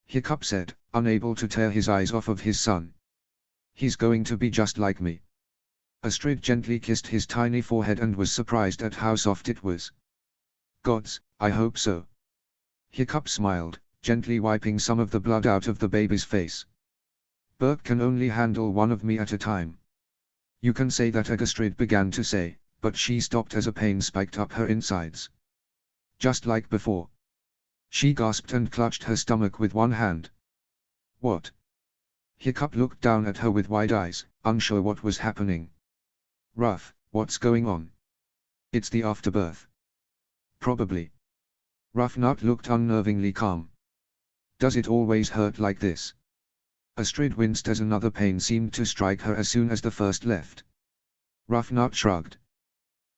Speaker 1: Hiccup said, unable to tear his eyes off of his son. "He's going to be just like me." Astrid gently kissed his tiny forehead and was surprised at how soft it was. "Gods, I hope so." Hiccup smiled, gently wiping some of the blood out of the baby's face. "Burke can only handle one of me at a time." "You can say that," Astrid began to say, but she stopped as a pain spiked up her insides. "Just like before." She gasped and clutched her stomach with one hand. "What?" Hiccup looked down at her with wide eyes, unsure what was happening. "Ruff, what's going on?" "It's the afterbirth." "Probably." Rufnut looked unnervingly calm. "Does it always hurt like this?" Astrid winced as another pain seemed to strike her as soon as the first left. Rufnut shrugged.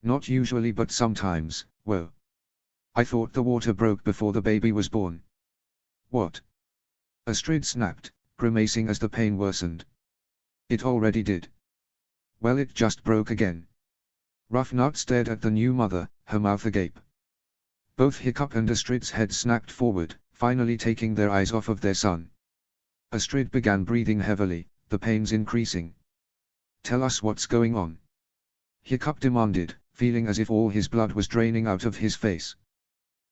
Speaker 1: Not usually but sometimes. Whoa. I thought the water broke before the baby was born. What? Astrid snapped, grimacing as the pain worsened. It already did. Well, it just broke again. Rufnut stared at the new mother, her mouth agape. Both Hiccup and Astrid's heads snapped forward, finally taking their eyes off of their son. Astrid began breathing heavily, the pains increasing. Tell us what's going on. Hiccup demanded, feeling as if all his blood was draining out of his face.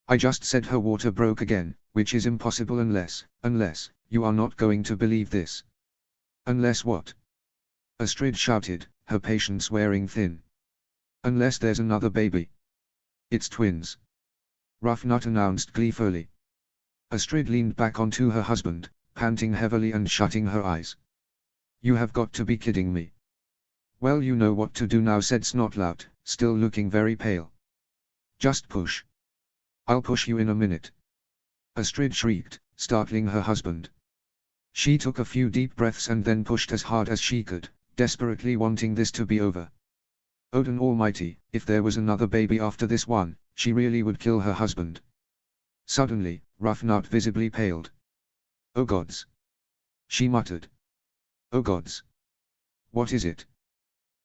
Speaker 1: I just said her water broke again, which is impossible unless, you are not going to believe this. Unless what? Astrid shouted, her patience wearing thin. Unless there's another baby. It's twins. Rufnut announced gleefully. Astrid leaned back onto her husband, panting heavily and shutting her eyes. You have got to be kidding me. Well, you know what to do now, said Snotlout, still looking very pale. Just push. I'll push you in a minute. Astrid shrieked, startling her husband. She took a few deep breaths and then pushed as hard as she could, desperately wanting this to be over. Odin Almighty, if there was another baby after this one, she really would kill her husband. Suddenly, Rufnut visibly paled. Oh gods! She muttered. Oh gods! What is it?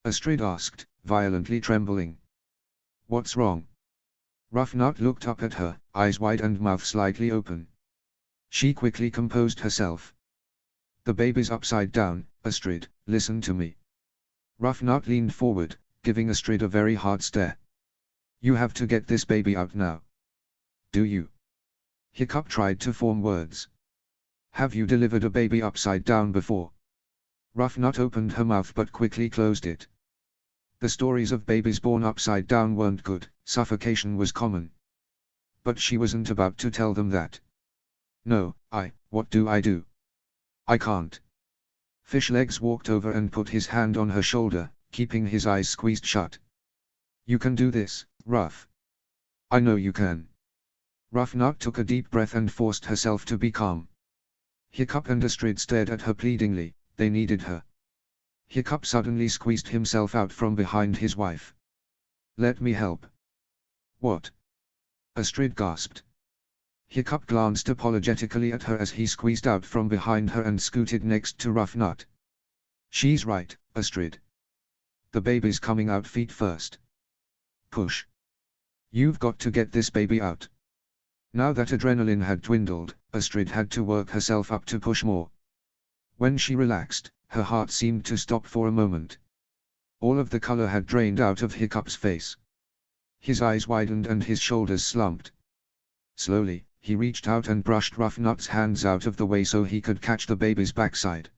Speaker 1: Astrid asked, violently trembling. What's wrong? Rufnut looked up at her, eyes wide and mouth slightly open. She quickly composed herself. The baby's upside down, Astrid, listen to me. Rufnut leaned forward, giving Astrid a very hard stare. You have to get this baby out now. Do you? Hiccup tried to form words. Have you delivered a baby upside down before? Rufnut opened her mouth but quickly closed it. The stories of babies born upside down weren't good, suffocation was common. But she wasn't about to tell them that. No, what do I do? I can't. Fishlegs walked over and put his hand on her shoulder, keeping his eyes squeezed shut. You can do this, Ruff. I know you can. Rufnut took a deep breath and forced herself to be calm. Hiccup and Astrid stared at her pleadingly, they needed her. Hiccup suddenly squeezed himself out from behind his wife. Let me help. What? Astrid gasped. Hiccup glanced apologetically at her as he squeezed out from behind her and scooted next to Rufnut. She's right, Astrid. The baby's coming out feet first. Push. You've got to get this baby out. Now that adrenaline had dwindled, Astrid had to work herself up to push more. When she relaxed, her heart seemed to stop for a moment. All of the color had drained out of Hiccup's face. His eyes widened and his shoulders slumped. Slowly, he reached out and brushed Rufnut's hands out of the way so he could catch the baby's backside.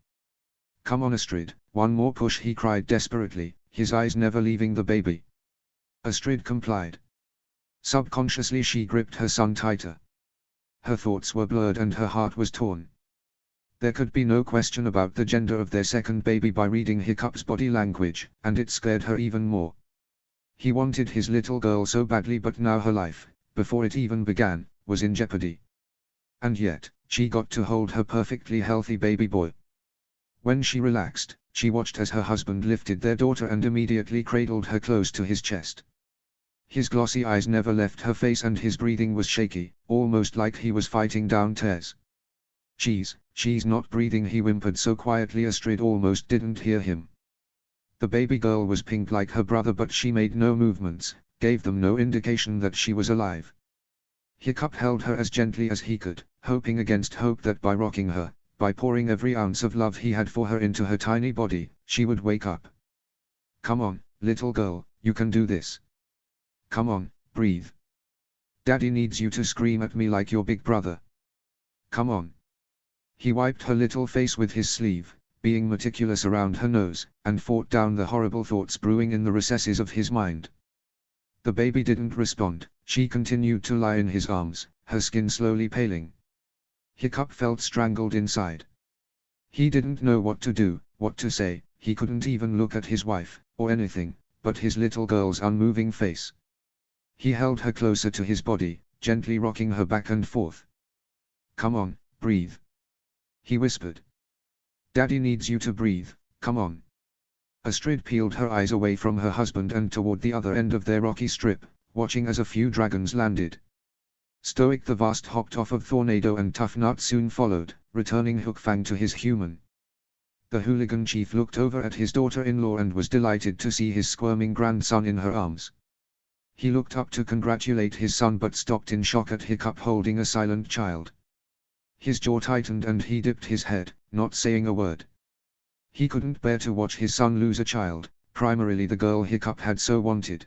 Speaker 1: Come on, Astrid, one more push, he cried desperately, his eyes never leaving the baby. Astrid complied. Subconsciously she gripped her son tighter. Her thoughts were blurred and her heart was torn. There could be no question about the gender of their second baby by reading Hiccup's body language, and it scared her even more. He wanted his little girl so badly, but now her life, before it even began, was in jeopardy. And yet, she got to hold her perfectly healthy baby boy. When she relaxed, she watched as her husband lifted their daughter and immediately cradled her close to his chest. His glossy eyes never left her face and his breathing was shaky, almost like he was fighting down tears. She's not breathing, he whimpered so quietly Astrid almost didn't hear him. The baby girl was pink like her brother, but she made no movements, gave them no indication that she was alive. Hiccup held her as gently as he could, hoping against hope that by rocking her, by pouring every ounce of love he had for her into her tiny body, she would wake up. Come on, little girl, you can do this. Come on, breathe. Daddy needs you to scream at me like your big brother. Come on. He wiped her little face with his sleeve, being meticulous around her nose, and fought down the horrible thoughts brewing in the recesses of his mind. The baby didn't respond, she continued to lie in his arms, her skin slowly paling. Hiccup felt strangled inside. He didn't know what to do, what to say, he couldn't even look at his wife, or anything, but his little girl's unmoving face. He held her closer to his body, gently rocking her back and forth. Come on, breathe. He whispered. Daddy needs you to breathe, come on. Astrid peeled her eyes away from her husband and toward the other end of their rocky strip, watching as a few dragons landed. Stoic the Vast hopped off of Tornado and Tough Nut soon followed, returning Hook Fang to his human. The hooligan chief looked over at his daughter-in-law and was delighted to see his squirming grandson in her arms. He looked up to congratulate his son but stopped in shock at Hiccup holding a silent child. His jaw tightened and he dipped his head, not saying a word. He couldn't bear to watch his son lose a child, primarily the girl Hiccup had so wanted.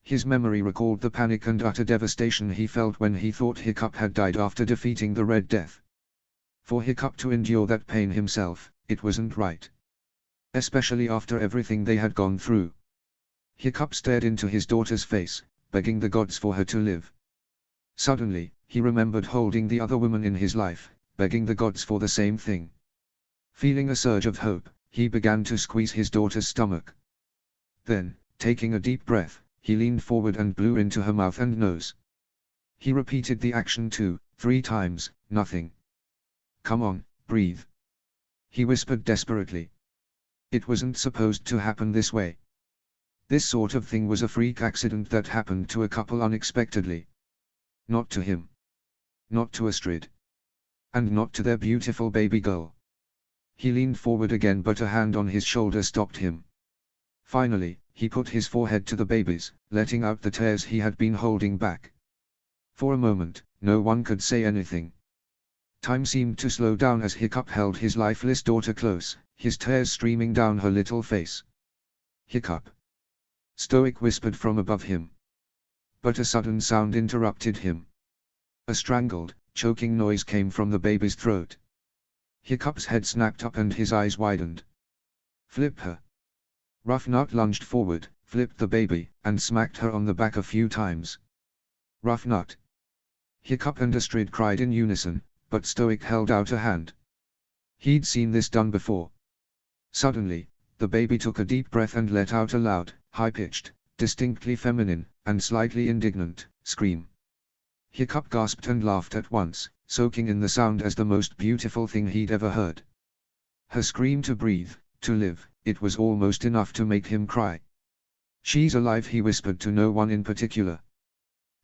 Speaker 1: His memory recalled the panic and utter devastation he felt when he thought Hiccup had died after defeating the Red Death. For Hiccup to endure that pain himself, it wasn't right. Especially after everything they had gone through. Hiccup stared into his daughter's face, begging the gods for her to live. Suddenly, he remembered holding the other woman in his life, begging the gods for the same thing. Feeling a surge of hope, he began to squeeze his daughter's stomach. Then, taking a deep breath, he leaned forward and blew into her mouth and nose. He repeated the action 2-3 times, nothing. Come on, breathe. He whispered desperately. It wasn't supposed to happen this way. This sort of thing was a freak accident that happened to a couple unexpectedly. Not to him. Not to Astrid. And not to their beautiful baby girl. He leaned forward again but a hand on his shoulder stopped him. Finally, he put his forehead to the baby's, letting out the tears he had been holding back. For a moment, no one could say anything. Time seemed to slow down as Hiccup held his lifeless daughter close, his tears streaming down her little face. Hiccup. Stoic whispered from above him. But a sudden sound interrupted him. A strangled, choking noise came from the baby's throat. Hiccup's head snapped up and his eyes widened. Flip her. Rough Nut lunged forward, flipped the baby, and smacked her on the back a few times. Rough Nut. Hiccup and Astrid cried in unison, but Stoic held out a hand. He'd seen this done before. Suddenly, the baby took a deep breath and let out a loud, high-pitched, distinctly feminine, and slightly indignant, scream. Hiccup gasped and laughed at once, soaking in the sound as the most beautiful thing he'd ever heard. Her scream to breathe, to live, it was almost enough to make him cry. She's alive, he whispered to no one in particular.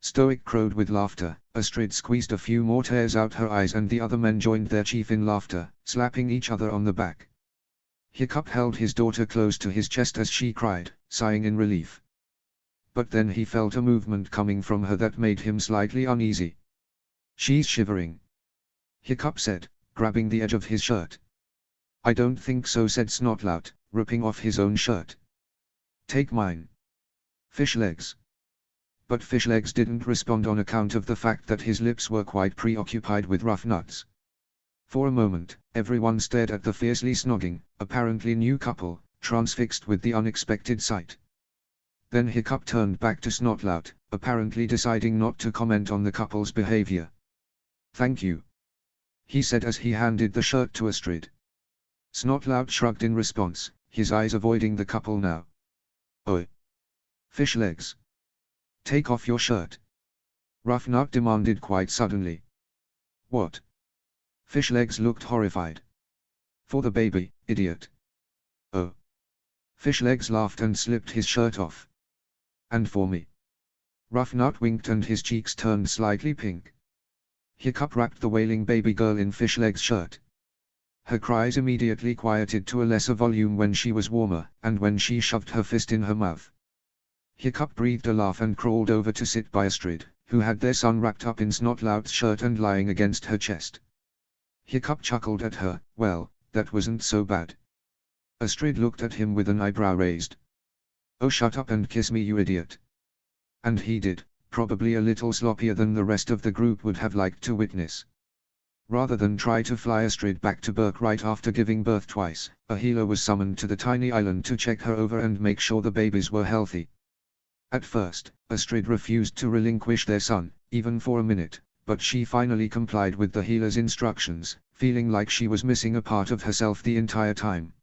Speaker 1: Stoic crowed with laughter, Astrid squeezed a few more tears out her eyes and the other men joined their chief in laughter, slapping each other on the back. Hiccup held his daughter close to his chest as she cried, sighing in relief. But then he felt a movement coming from her that made him slightly uneasy. She's shivering. Hiccup said, grabbing the edge of his shirt. I don't think so, said Snotlout, ripping off his own shirt. Take mine. Fish legs. But Fish legs didn't respond on account of the fact that his lips were quite preoccupied with Rough Nuts. For a moment, everyone stared at the fiercely snogging, apparently new couple, transfixed with the unexpected sight. Then Hiccup turned back to Snotlout, apparently deciding not to comment on the couple's behavior. Thank you. He said as he handed the shirt to Astrid. Snotlout shrugged in response, his eyes avoiding the couple now. Oh. Fish legs. Take off your shirt. Rough Nut demanded quite suddenly. What? Fish legs looked horrified. For the baby, idiot. Oh. Fish legs laughed and slipped his shirt off. And for me. Rough Nut winked and his cheeks turned slightly pink. Hiccup wrapped the wailing baby girl in Fish legs' shirt. Her cries immediately quieted to a lesser volume when she was warmer, and when she shoved her fist in her mouth. Hiccup breathed a laugh and crawled over to sit by Astrid, who had their son wrapped up in Snotlout's shirt and lying against her chest. Hiccup chuckled at her, well, that wasn't so bad. Astrid looked at him with an eyebrow raised. Oh, shut up and kiss me, you idiot. And he did, probably a little sloppier than the rest of the group would have liked to witness. Rather than try to fly Astrid back to Berk right after giving birth twice, a healer was summoned to the tiny island to check her over and make sure the babies were healthy. At first, Astrid refused to relinquish their son, even for a minute, but she finally complied with the healer's instructions, feeling like she was missing a part of herself the entire time.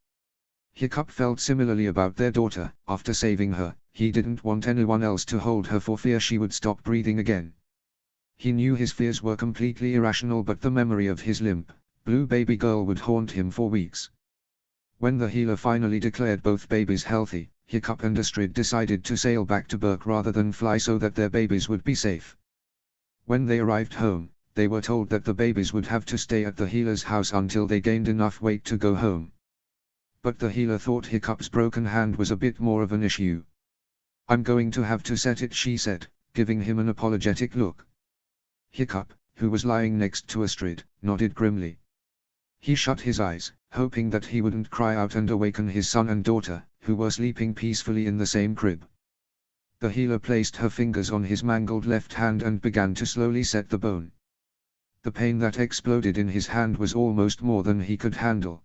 Speaker 1: Hiccup felt similarly about their daughter. After saving her, he didn't want anyone else to hold her for fear she would stop breathing again. He knew his fears were completely irrational, but the memory of his limp, blue baby girl would haunt him for weeks. When the healer finally declared both babies healthy, Hiccup and Astrid decided to sail back to Berk rather than fly so that their babies would be safe. When they arrived home, they were told that the babies would have to stay at the healer's house until they gained enough weight to go home. But the healer thought Hiccup's broken hand was a bit more of an issue. "I'm going to have to set it," she said, giving him an apologetic look. Hiccup, who was lying next to Astrid, nodded grimly. He shut his eyes, hoping that he wouldn't cry out and awaken his son and daughter, who were sleeping peacefully in the same crib. The healer placed her fingers on his mangled left hand and began to slowly set the bone. The pain that exploded in his hand was almost more than he could handle.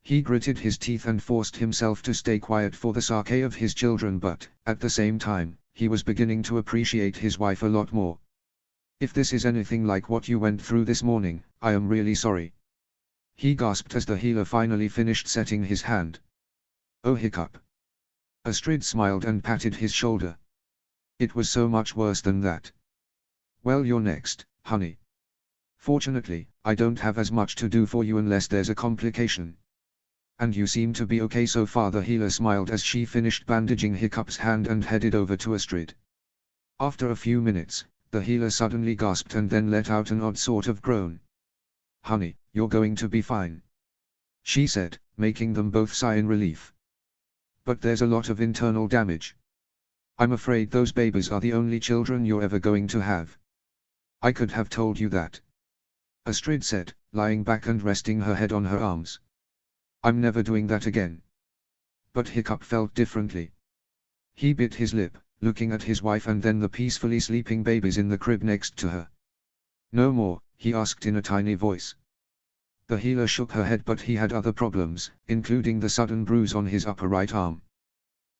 Speaker 1: He gritted his teeth and forced himself to stay quiet for the sake of his children, but, at the same time, he was beginning to appreciate his wife a lot more. "If this is anything like what you went through this morning, I am really sorry," he gasped as the healer finally finished setting his hand. "Oh, Hiccup." Astrid smiled and patted his shoulder. "It was so much worse than that." "Well, you're next, honey. Fortunately, I don't have as much to do for you unless there's a complication. And you seem to be okay so far." The healer smiled as she finished bandaging Hiccup's hand and headed over to Astrid. After a few minutes, the healer suddenly gasped and then let out an odd sort of groan. "Honey, you're going to be fine," she said, making them both sigh in relief. "But there's a lot of internal damage. I'm afraid those babies are the only children you're ever going to have." "I could have told you that," Astrid said, lying back and resting her head on her arms. "I'm never doing that again." But Hiccup felt differently. He bit his lip, looking at his wife and then the peacefully sleeping babies in the crib next to her. "No more?" he asked in a tiny voice. The healer shook her head, but he had other problems, including the sudden bruise on his upper right arm.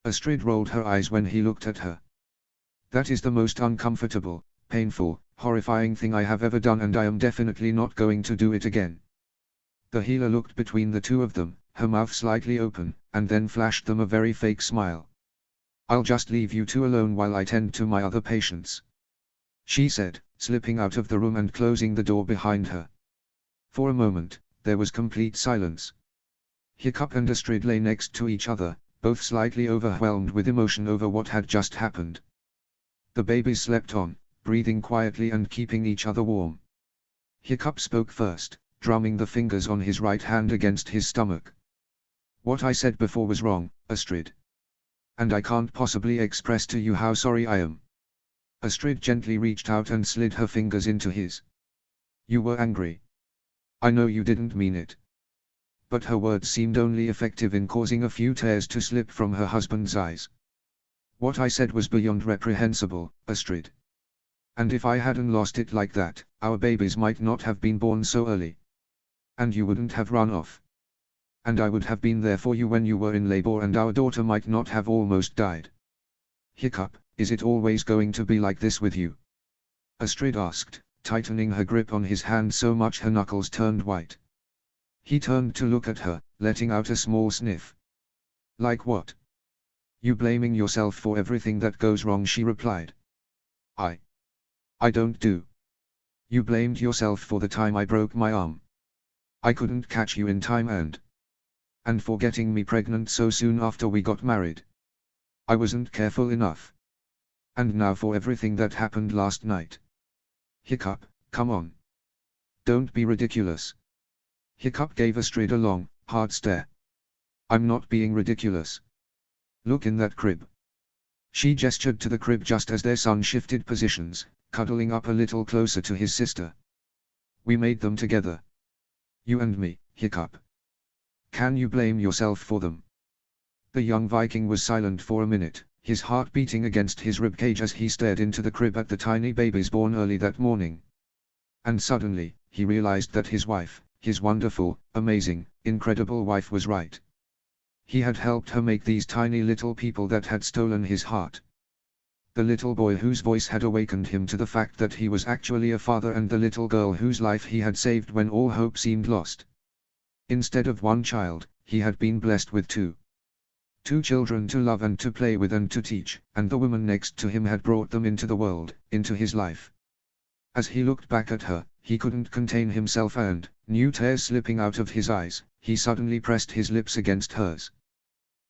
Speaker 1: Astrid rolled her eyes when he looked at her. "That is the most uncomfortable, painful, horrifying thing I have ever done, and I am definitely not going to do it again." The healer looked between the two of them, her mouth slightly open, and then flashed them a very fake smile. "I'll just leave you two alone while I tend to my other patients," she said, slipping out of the room and closing the door behind her. For a moment, there was complete silence. Hiccup and Astrid lay next to each other, both slightly overwhelmed with emotion over what had just happened. The babies slept on, breathing quietly and keeping each other warm. Hiccup spoke first, drumming the fingers on his right hand against his stomach. "What I said before was wrong, Astrid. And I can't possibly express to you how sorry I am." Astrid gently reached out and slid her fingers into his. "You were angry. I know you didn't mean it." But her words seemed only effective in causing a few tears to slip from her husband's eyes. "What I said was beyond reprehensible, Astrid. And if I hadn't lost it like that, our babies might not have been born so early. And you wouldn't have run off. And I would have been there for you when you were in labor, and our daughter might not have almost died." "Hiccup, is it always going to be like this with you?" Astrid asked, tightening her grip on his hand so much her knuckles turned white. He turned to look at her, letting out a small sniff. "Like what?" "You blaming yourself for everything that goes wrong," she replied. I don't do. You blamed yourself for the time I broke my arm. I couldn't catch you in time and for getting me pregnant so soon after we got married. I wasn't careful enough. And now for everything that happened last night." "Hiccup, come on. Don't be ridiculous." Hiccup gave Astrid a long, hard stare. "I'm not being ridiculous. Look in that crib." She gestured to the crib just as their son shifted positions, cuddling up a little closer to his sister. "We made them together. You and me, Hiccup. Can you blame yourself for them?" The young Viking was silent for a minute, his heart beating against his ribcage as he stared into the crib at the tiny babies born early that morning. And suddenly, he realized that his wife, his wonderful, amazing, incredible wife, was right. He had helped her make these tiny little people that had stolen his heart. The little boy whose voice had awakened him to the fact that he was actually a father, and the little girl whose life he had saved when all hope seemed lost. Instead of one child, he had been blessed with two. Two children to love and to play with and to teach, and the woman next to him had brought them into the world, into his life. As he looked back at her, he couldn't contain himself and, new tears slipping out of his eyes, he suddenly pressed his lips against hers.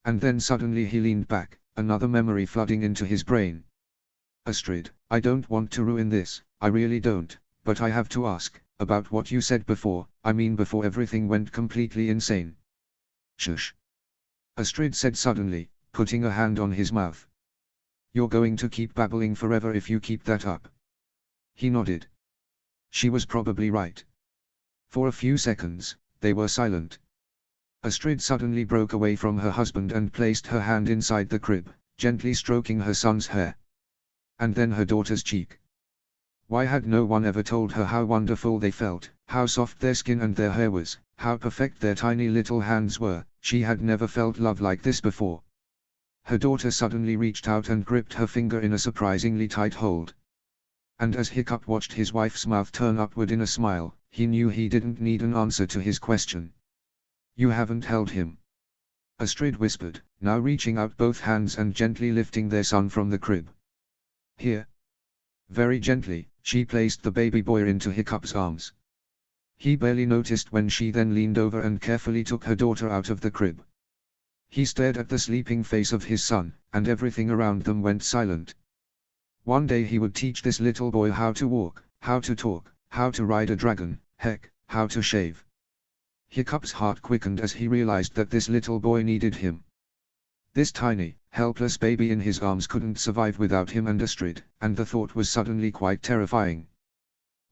Speaker 1: And then suddenly he leaned back, another memory flooding into his brain. Astrid, I don't want to ruin this, I really don't, but I have to ask, about what you said before, I mean before everything went completely insane. Shush. Astrid said suddenly, putting a hand on his mouth. You're going to keep babbling forever if you keep that up. He nodded. She was probably right. For a few seconds, they were silent. Astrid suddenly broke away from her husband and placed her hand inside the crib, gently stroking her son's hair. And then her daughter's cheek. Why had no one ever told her how wonderful they felt, how soft their skin and their hair was, how perfect their tiny little hands were? She had never felt love like this before. Her daughter suddenly reached out and gripped her finger in a surprisingly tight hold. And as Hiccup watched his wife's mouth turn upward in a smile, he knew he didn't need an answer to his question. You haven't held him. Astrid whispered, now reaching out both hands and gently lifting their son from the crib. Here. Very gently, she placed the baby boy into Hiccup's arms. He barely noticed when she then leaned over and carefully took her daughter out of the crib. He stared at the sleeping face of his son, and everything around them went silent. One day he would teach this little boy how to walk, how to talk, how to ride a dragon, heck, how to shave. Hiccup's heart quickened as he realized that this little boy needed him. This tiny, helpless baby in his arms couldn't survive without him and Astrid, and the thought was suddenly quite terrifying.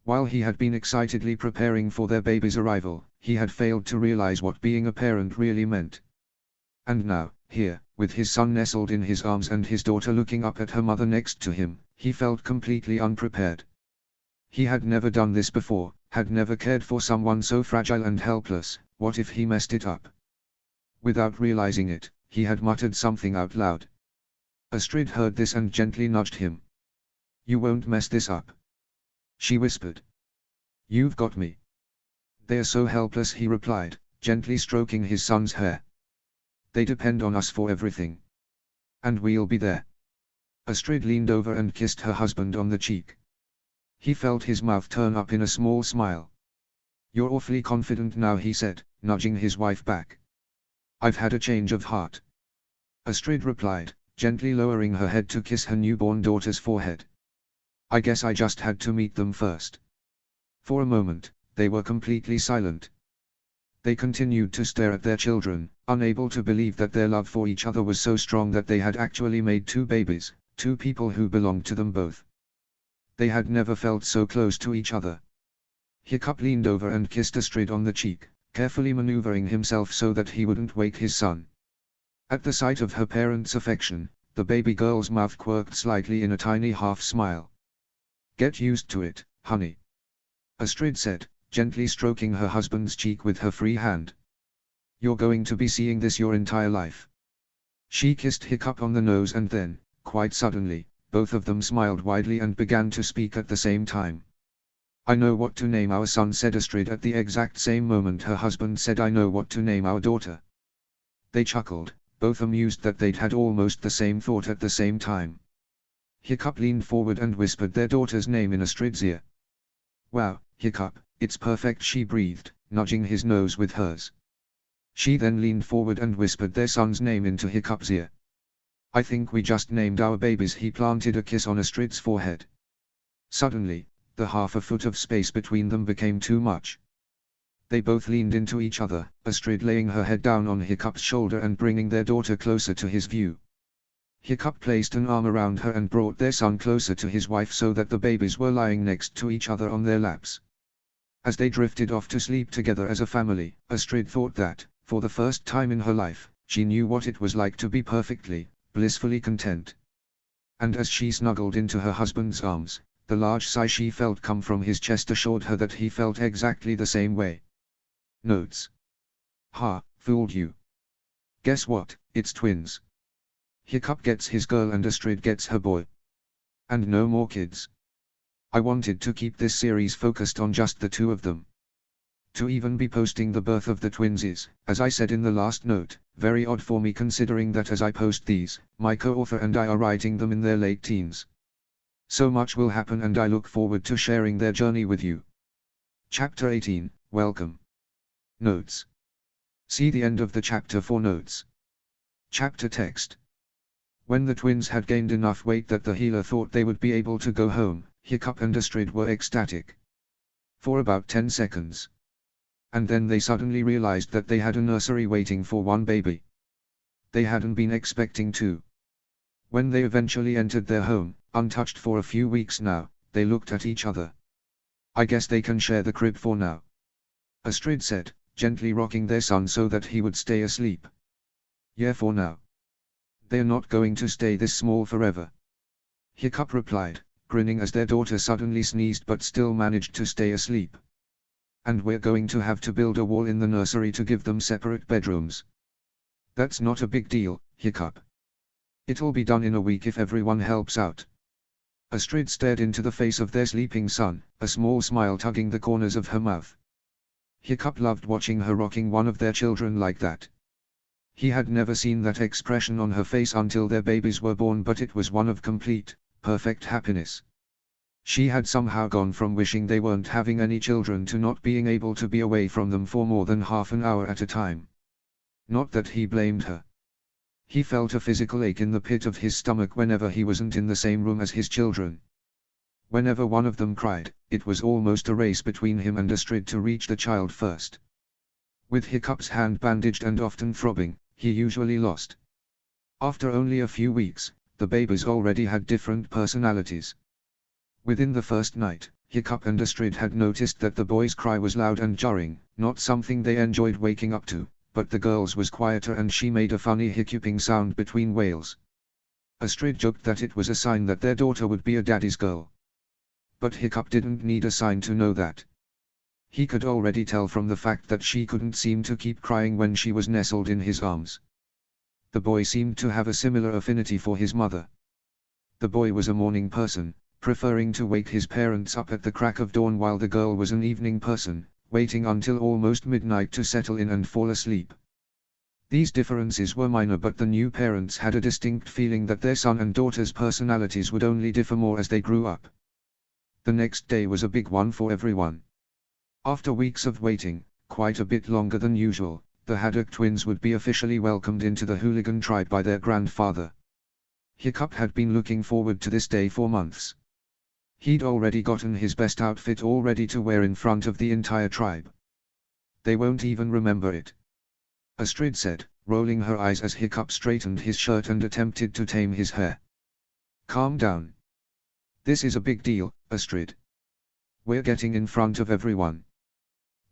Speaker 1: While he had been excitedly preparing for their baby's arrival, he had failed to realize what being a parent really meant. And now, here, with his son nestled in his arms and his daughter looking up at her mother next to him, he felt completely unprepared. He had never done this before, had never cared for someone so fragile and helpless. What if he messed it up? Without realizing it, he had muttered something out loud. Astrid heard this and gently nudged him. You won't mess this up. She whispered. You've got me. They're so helpless, he replied, gently stroking his son's hair. They depend on us for everything. And we'll be there. Astrid leaned over and kissed her husband on the cheek. He felt his mouth turn up in a small smile. You're awfully confident now, he said, nudging his wife back. I've had a change of heart. Astrid replied, gently lowering her head to kiss her newborn daughter's forehead. I guess I just had to meet them first. For a moment, they were completely silent. They continued to stare at their children, unable to believe that their love for each other was so strong that they had actually made two babies, two people who belonged to them both. They had never felt so close to each other. Hiccup leaned over and kissed Astrid on the cheek, carefully maneuvering himself so that he wouldn't wake his son. At the sight of her parents' affection, the baby girl's mouth quirked slightly in a tiny half smile. Get used to it, honey. Astrid said, gently stroking her husband's cheek with her free hand. You're going to be seeing this your entire life. She kissed Hiccup on the nose and then, quite suddenly, both of them smiled widely and began to speak at the same time. I know what to name our son, said Astrid. At the exact same moment her husband said, I know what to name our daughter. They chuckled, both amused that they'd had almost the same thought at the same time. Hiccup leaned forward and whispered their daughter's name in Astrid's ear. Wow, Hiccup, it's perfect, she breathed, nudging his nose with hers. She then leaned forward and whispered their son's name into Hiccup's ear. I think we just named our babies. He planted a kiss on Astrid's forehead. Suddenly, the half a foot of space between them became too much. They both leaned into each other, Astrid laying her head down on Hiccup's shoulder and bringing their daughter closer to his view. Hiccup placed an arm around her and brought their son closer to his wife so that the babies were lying next to each other on their laps. As they drifted off to sleep together as a family, Astrid thought that, for the first time in her life, she knew what it was like to be perfectly, blissfully content. And as she snuggled into her husband's arms, the large sigh she felt come from his chest assured her that he felt exactly the same way. Notes. Ha, fooled you. Guess what, it's twins. Hiccup gets his girl and Astrid gets her boy. And no more kids. I wanted to keep this series focused on just the two of them. To even be posting the birth of the twins is, as I said in the last note, very odd for me considering that as I post these, my co-author and I are writing them in their late teens. So much will happen and I look forward to sharing their journey with you. Chapter 18, Welcome. Notes. See the end of the chapter for notes. Chapter text. When the twins had gained enough weight that the healer thought they would be able to go home, Hiccup and Astrid were ecstatic. For about 10 seconds. And then they suddenly realized that they had a nursery waiting for one baby. They hadn't been expecting to. When they eventually entered their home, untouched for a few weeks now, they looked at each other. I guess they can share the crib for now, Astrid said, gently rocking their son so that he would stay asleep. Yeah, for now. They're not going to stay this small forever, Hiccup replied, grinning as their daughter suddenly sneezed but still managed to stay asleep. And we're going to have to build a wall in the nursery to give them separate bedrooms. That's not a big deal, Hiccup. It'll be done in a week if everyone helps out. Astrid stared into the face of their sleeping son, a small smile tugging the corners of her mouth. Hiccup loved watching her rocking one of their children like that. He had never seen that expression on her face until their babies were born, but it was one of complete, perfect happiness. She had somehow gone from wishing they weren't having any children to not being able to be away from them for more than half an hour at a time. Not that he blamed her. He felt a physical ache in the pit of his stomach whenever he wasn't in the same room as his children. Whenever one of them cried, it was almost a race between him and Astrid to reach the child first. With Hiccup's hand bandaged and often throbbing, he usually lost. After only a few weeks, the babies already had different personalities. Within the first night, Hiccup and Astrid had noticed that the boy's cry was loud and jarring, not something they enjoyed waking up to, but the girl's was quieter and she made a funny hiccuping sound between wails. Astrid joked that it was a sign that their daughter would be a daddy's girl. But Hiccup didn't need a sign to know that. He could already tell from the fact that she couldn't seem to keep crying when she was nestled in his arms. The boy seemed to have a similar affinity for his mother. The boy was a morning person, preferring to wake his parents up at the crack of dawn, while the girl was an evening person, waiting until almost midnight to settle in and fall asleep. These differences were minor, but the new parents had a distinct feeling that their son and daughter's personalities would only differ more as they grew up. The next day was a big one for everyone. After weeks of waiting, quite a bit longer than usual, the Haddock twins would be officially welcomed into the hooligan tribe by their grandfather. Hiccup had been looking forward to this day for months. He'd already gotten his best outfit all ready to wear in front of the entire tribe. They won't even remember it, Astrid said, rolling her eyes as Hiccup straightened his shirt and attempted to tame his hair. Calm down. This is a big deal, Astrid. We're getting in front of everyone.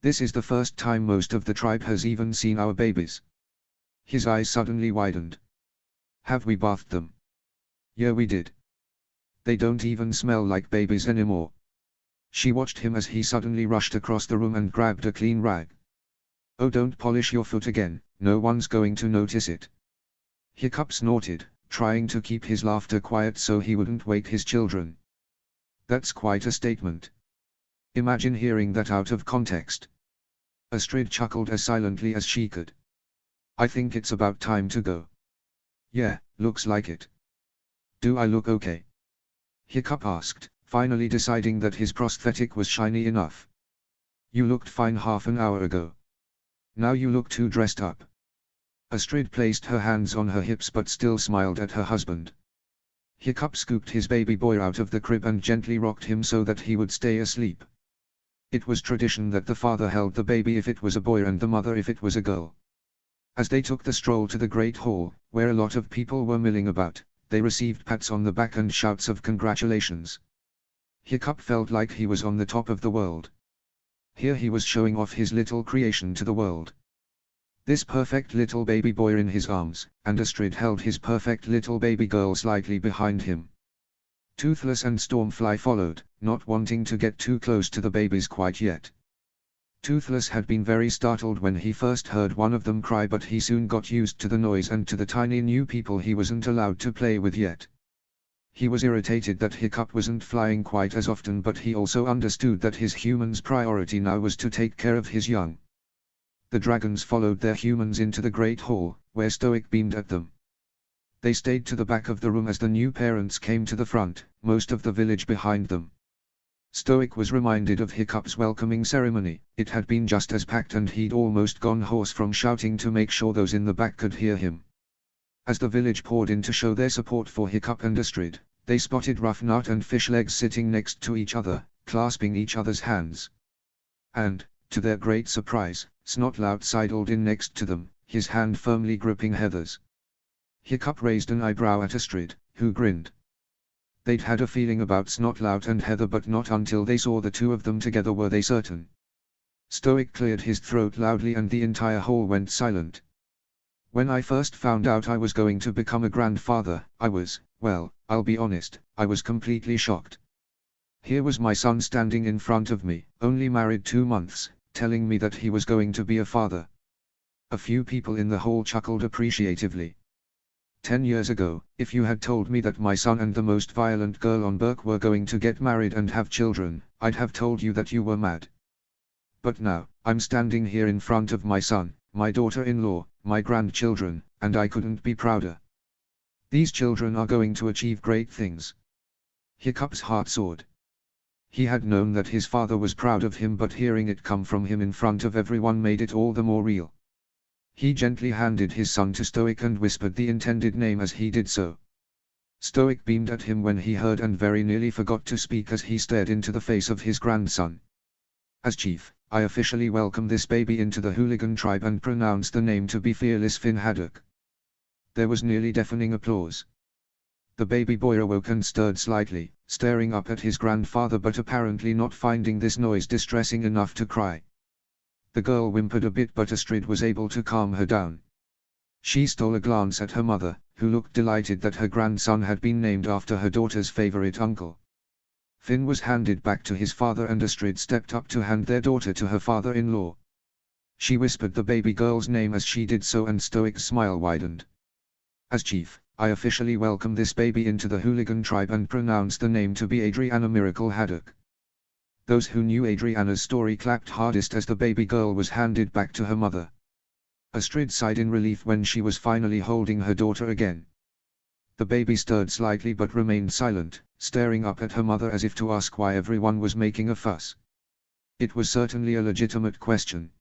Speaker 1: This is the first time most of the tribe has even seen our babies. His eyes suddenly widened. Have we bathed them? Yeah, we did. They don't even smell like babies anymore. She watched him as he suddenly rushed across the room and grabbed a clean rag. Oh, don't polish your foot again, no one's going to notice it. Hiccup snorted, trying to keep his laughter quiet so he wouldn't wake his children. That's quite a statement. Imagine hearing that out of context. Astrid chuckled as silently as she could. I think it's about time to go. Yeah, looks like it. Do I look okay? Hiccup asked, finally deciding that his prosthetic was shiny enough. You looked fine half an hour ago. Now you look too dressed up. Astrid placed her hands on her hips but still smiled at her husband. Hiccup scooped his baby boy out of the crib and gently rocked him so that he would stay asleep. It was tradition that the father held the baby if it was a boy and the mother if it was a girl. As they took the stroll to the Great Hall, where a lot of people were milling about, they received pats on the back and shouts of congratulations. Hiccup felt like he was on the top of the world. Here he was showing off his little creation to the world. This perfect little baby boy in his arms, and Astrid held his perfect little baby girl slightly behind him. Toothless and Stormfly followed, not wanting to get too close to the babies quite yet. Toothless had been very startled when he first heard one of them cry, but he soon got used to the noise and to the tiny new people he wasn't allowed to play with yet. He was irritated that Hiccup wasn't flying quite as often, but he also understood that his human's priority now was to take care of his young. The dragons followed their humans into the Great Hall, where Stoic beamed at them. They stayed to the back of the room as the new parents came to the front, most of the village behind them. Stoic was reminded of Hiccup's welcoming ceremony. It had been just as packed and he'd almost gone hoarse from shouting to make sure those in the back could hear him. As the village poured in to show their support for Hiccup and Astrid, they spotted Rough Nut and Fishlegs sitting next to each other, clasping each other's hands. And, to their great surprise, Snotlout sidled in next to them, his hand firmly gripping Heather's. Hiccup raised an eyebrow at Astrid, who grinned. They'd had a feeling about Snotlout and Heather, but not until they saw the two of them together were they certain. Stoic cleared his throat loudly and the entire hall went silent. When I first found out I was going to become a grandfather, I was, well, I'll be honest, I was completely shocked. Here was my son standing in front of me, only married 2 months, telling me that he was going to be a father. A few people in the hall chuckled appreciatively. 10 years ago, if you had told me that my son and the most violent girl on Berk were going to get married and have children, I'd have told you that you were mad. But now, I'm standing here in front of my son, my daughter-in-law, my grandchildren, and I couldn't be prouder. These children are going to achieve great things. Hiccup's heart soared. He had known that his father was proud of him, but hearing it come from him in front of everyone made it all the more real. He gently handed his son to Stoic and whispered the intended name as he did so. Stoic beamed at him when he heard and very nearly forgot to speak as he stared into the face of his grandson. As chief, I officially welcome this baby into the hooligan tribe and pronounce the name to be Fearless Finn Haddock. There was nearly deafening applause. The baby boy awoke and stirred slightly, staring up at his grandfather but apparently not finding this noise distressing enough to cry. The girl whimpered a bit but Astrid was able to calm her down. She stole a glance at her mother, who looked delighted that her grandson had been named after her daughter's favorite uncle. Finn was handed back to his father and Astrid stepped up to hand their daughter to her father-in-law. She whispered the baby girl's name as she did so and Stoic's smile widened. As chief, I officially welcome this baby into the hooligan tribe and pronounce the name to be Adriana Miracle Haddock. Those who knew Adriana's story clapped hardest as the baby girl was handed back to her mother. Astrid sighed in relief when she was finally holding her daughter again. The baby stirred slightly but remained silent, staring up at her mother as if to ask why everyone was making a fuss. It was certainly a legitimate question.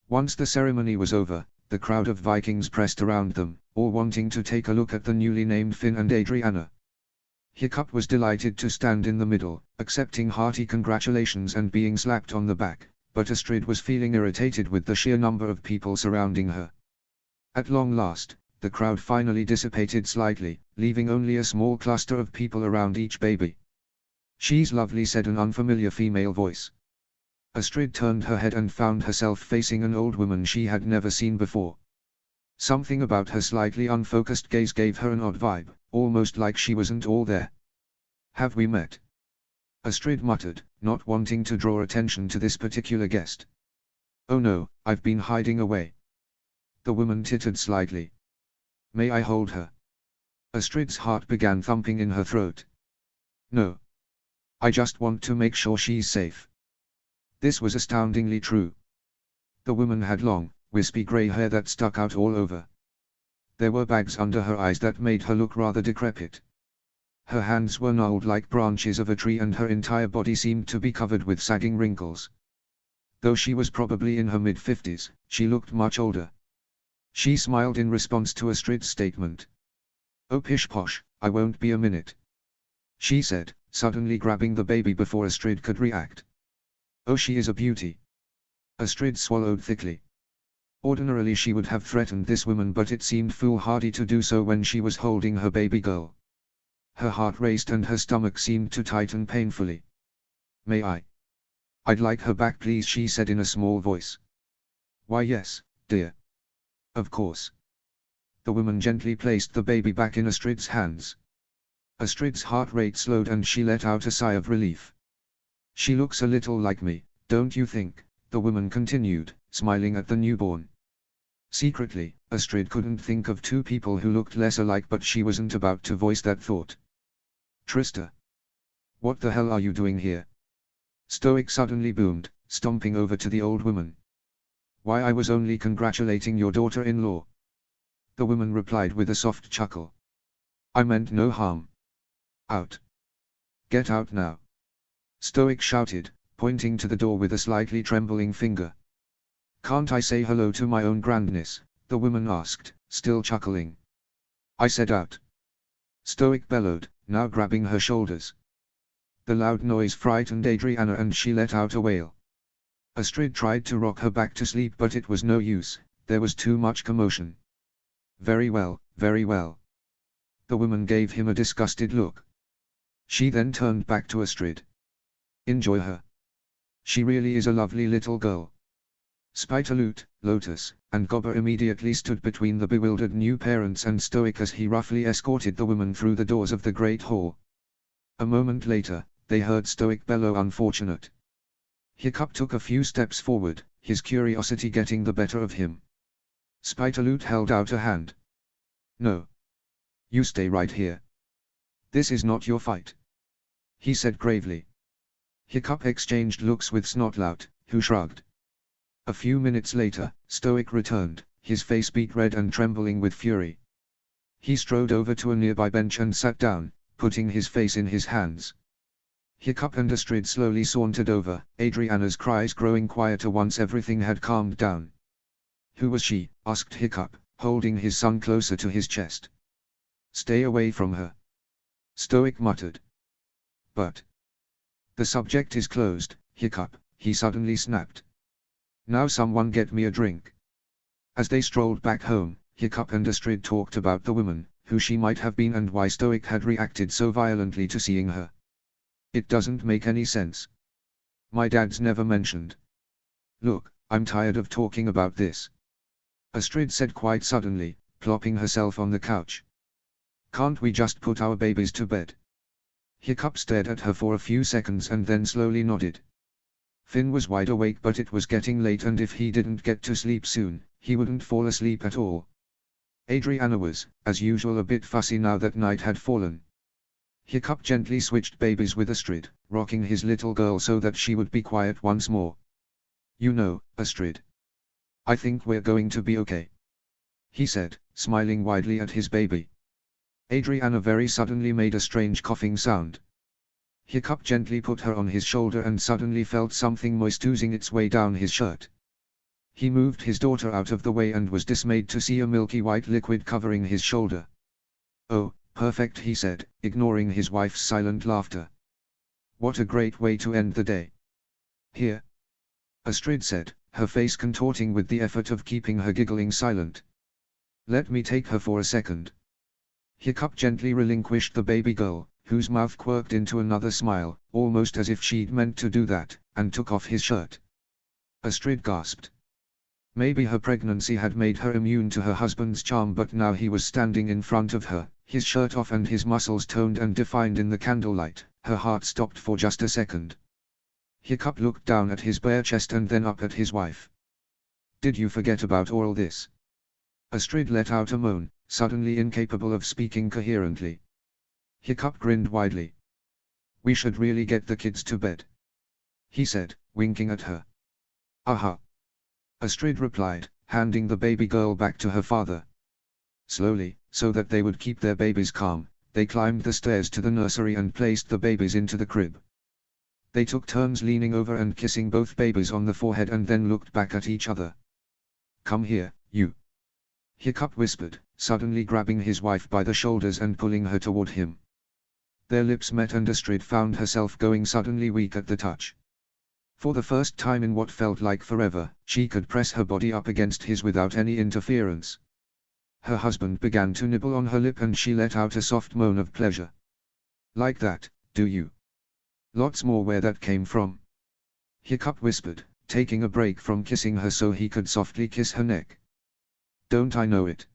Speaker 1: Once the ceremony was over, the crowd of Vikings pressed around them, all wanting to take a look at the newly named Finn and Adriana. Hiccup was delighted to stand in the middle, accepting hearty congratulations and being slapped on the back, but Astrid was feeling irritated with the sheer number of people surrounding her. At long last, the crowd finally dissipated slightly, leaving only a small cluster of people around each baby. "She's lovely," said an unfamiliar female voice. Astrid turned her head and found herself facing an old woman she had never seen before. Something about her slightly unfocused gaze gave her an odd vibe, almost like she wasn't all there. "Have we met?" Astrid muttered, not wanting to draw attention to this particular guest. "Oh no, I've been hiding away." The woman tittered slightly. "May I hold her?" Astrid's heart began thumping in her throat. "No. I just want to make sure she's safe." This was astoundingly true. The woman had long, wispy grey hair that stuck out all over. There were bags under her eyes that made her look rather decrepit. Her hands were gnarled like branches of a tree and her entire body seemed to be covered with sagging wrinkles. Though she was probably in her mid-50s, she looked much older. She smiled in response to Astrid's statement. "Oh pish posh, I won't be a minute," she said, suddenly grabbing the baby before Astrid could react. "Oh, she is a beauty." Astrid swallowed thickly. Ordinarily she would have threatened this woman, but it seemed foolhardy to do so when she was holding her baby girl. Her heart raced and her stomach seemed to tighten painfully. "May I?" "I'd like her back please," she said in a small voice. "Why yes, dear. Of course." The woman gently placed the baby back in Astrid's hands. Astrid's heart rate slowed and she let out a sigh of relief. "She looks a little like me, don't you think?" the woman continued, smiling at the newborn. Secretly, Astrid couldn't think of two people who looked less alike, but she wasn't about to voice that thought. "Trista. What the hell are you doing here?" Stoic suddenly boomed, stomping over to the old woman. "Why, I was only congratulating your daughter-in-law." The woman replied with a soft chuckle. "I meant no harm. Out. Get out now." Stoic shouted, pointing to the door with a slightly trembling finger. Can't I say hello to my own grandness? The woman asked, still chuckling. I said out. Stoic bellowed, now grabbing her shoulders. The loud noise frightened Adriana and she let out a wail. Astrid tried to rock her back to sleep but it was no use, there was too much commotion. Very well, very well. The woman gave him a disgusted look. She then turned back to Astrid. Enjoy her. She really is a lovely little girl. Spitaloot, Lotus, and Gobber immediately stood between the bewildered new parents and Stoic as he roughly escorted the woman through the doors of the great hall. A moment later, they heard Stoic bellow unfortunate. Hiccup took a few steps forward, his curiosity getting the better of him. Spitaloot held out a hand. No. You stay right here. This is not your fight. He said gravely. Hiccup exchanged looks with Snotlout, who shrugged. A few minutes later, Stoic returned, his face beet red and trembling with fury. He strode over to a nearby bench and sat down, putting his face in his hands. Hiccup and Astrid slowly sauntered over, Adriana's cries growing quieter once everything had calmed down. Who was she? Asked Hiccup, holding his son closer to his chest. Stay away from her. Stoic muttered. But. The subject is closed, Hiccup, he suddenly snapped. Now someone get me a drink. As they strolled back home, Hiccup and Astrid talked about the woman, who she might have been and why Stoic had reacted so violently to seeing her. It doesn't make any sense. My dad's never mentioned. Look, I'm tired of talking about this. Astrid said quite suddenly, plopping herself on the couch. Can't we just put our babies to bed? Hiccup stared at her for a few seconds and then slowly nodded. Finn was wide awake but it was getting late and if he didn't get to sleep soon, he wouldn't fall asleep at all. Adriana was, as usual, a bit fussy now that night had fallen. Hiccup gently switched babies with Astrid, rocking his little girl so that she would be quiet once more. You know, Astrid. I think we're going to be okay. He said, smiling widely at his baby. Adriana very suddenly made a strange coughing sound. Hiccup gently put her on his shoulder and suddenly felt something moist oozing its way down his shirt. He moved his daughter out of the way and was dismayed to see a milky white liquid covering his shoulder. Oh, perfect, he said, ignoring his wife's silent laughter. What a great way to end the day. Here. Astrid said, her face contorting with the effort of keeping her giggling silent. Let me take her for a second. Hiccup gently relinquished the baby girl, whose mouth quirked into another smile, almost as if she'd meant to do that, and took off his shirt. Astrid gasped. Maybe her pregnancy had made her immune to her husband's charm but now he was standing in front of her, his shirt off and his muscles toned and defined in the candlelight. Her heart stopped for just a second. Hiccup looked down at his bare chest and then up at his wife. Did you forget about all this? Astrid let out a moan, suddenly incapable of speaking coherently. Hiccup grinned widely. We should really get the kids to bed. He said, winking at her. Aha. Astrid replied, handing the baby girl back to her father. Slowly, so that they would keep their babies calm, they climbed the stairs to the nursery and placed the babies into the crib. They took turns leaning over and kissing both babies on the forehead and then looked back at each other. Come here, you. Hiccup whispered, suddenly grabbing his wife by the shoulders and pulling her toward him. Their lips met and Astrid found herself going suddenly weak at the touch. For the first time in what felt like forever, she could press her body up against his without any interference. Her husband began to nibble on her lip and she let out a soft moan of pleasure. Like that, do you? Lots more where that came from. Hiccup whispered, taking a break from kissing her so he could softly kiss her neck. Don't I know it?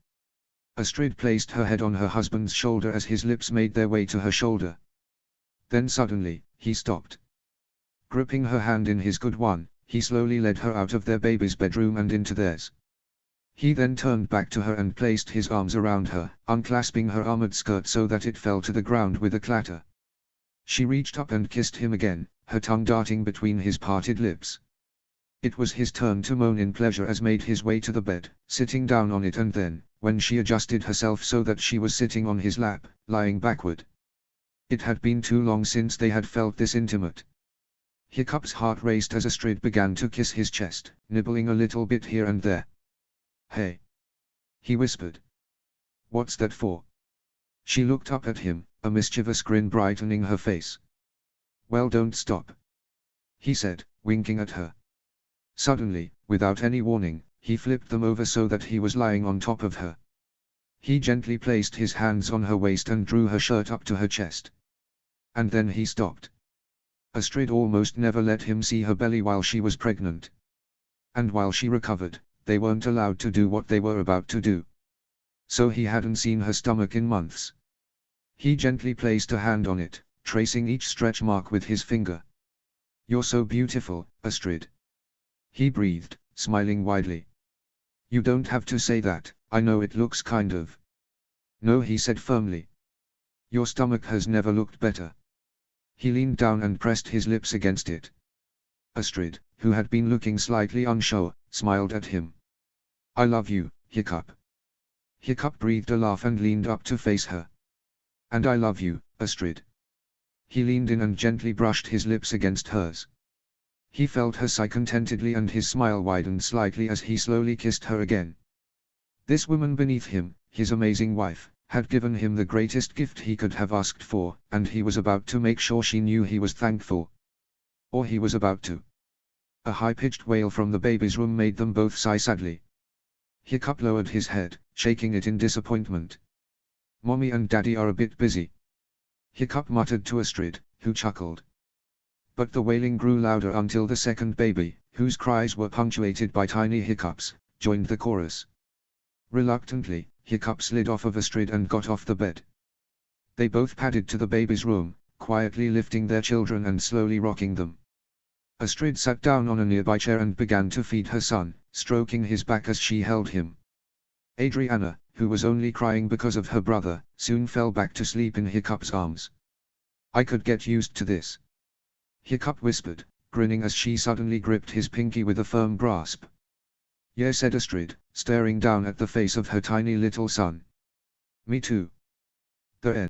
Speaker 1: Astrid placed her head on her husband's shoulder as his lips made their way to her shoulder. Then suddenly, he stopped. Gripping her hand in his good one, he slowly led her out of their baby's bedroom and into theirs. He then turned back to her and placed his arms around her, unclasping her armored skirt so that it fell to the ground with a clatter. She reached up and kissed him again, her tongue darting between his parted lips. It was his turn to moan in pleasure as made his way to the bed, sitting down on it and then, when she adjusted herself so that she was sitting on his lap, lying backward. It had been too long since they had felt this intimate. Hiccup's heart raced as Astrid began to kiss his chest, nibbling a little bit here and there. "Hey!" he whispered. "What's that for?" She looked up at him, a mischievous grin brightening her face. "Well, don't stop," he said, winking at her. Suddenly, without any warning, he flipped them over so that he was lying on top of her. He gently placed his hands on her waist and drew her shirt up to her chest. And then he stopped. Astrid almost never let him see her belly while she was pregnant. And while she recovered, they weren't allowed to do what they were about to do. So he hadn't seen her stomach in months. He gently placed a hand on it, tracing each stretch mark with his finger. "You're so beautiful, Astrid," he breathed, smiling widely. "You don't have to say that, I know it looks kind of." "No," he said firmly. "Your stomach has never looked better." He leaned down and pressed his lips against it. Astrid, who had been looking slightly unsure, smiled at him. "I love you, Hiccup." Hiccup breathed a laugh and leaned up to face her. "And I love you, Astrid." He leaned in and gently brushed his lips against hers. He felt her sigh contentedly and his smile widened slightly as he slowly kissed her again. This woman beneath him, his amazing wife, had given him the greatest gift he could have asked for, and he was about to make sure she knew he was thankful. Or he was about to. A high-pitched wail from the baby's room made them both sigh sadly. Hiccup lowered his head, shaking it in disappointment. "Mommy and Daddy are a bit busy," Hiccup muttered to Astrid, who chuckled. But the wailing grew louder until the second baby, whose cries were punctuated by tiny hiccups, joined the chorus. Reluctantly, Hiccup slid off of Astrid and got off the bed. They both padded to the baby's room, quietly lifting their children and slowly rocking them. Astrid sat down on a nearby chair and began to feed her son, stroking his back as she held him. Adriana, who was only crying because of her brother, soon fell back to sleep in Hiccup's arms. "I could get used to this," Hiccup whispered, grinning as she suddenly gripped his pinky with a firm grasp. "Yeah," said Astrid, staring down at the face of her tiny little son. "Me too." The end.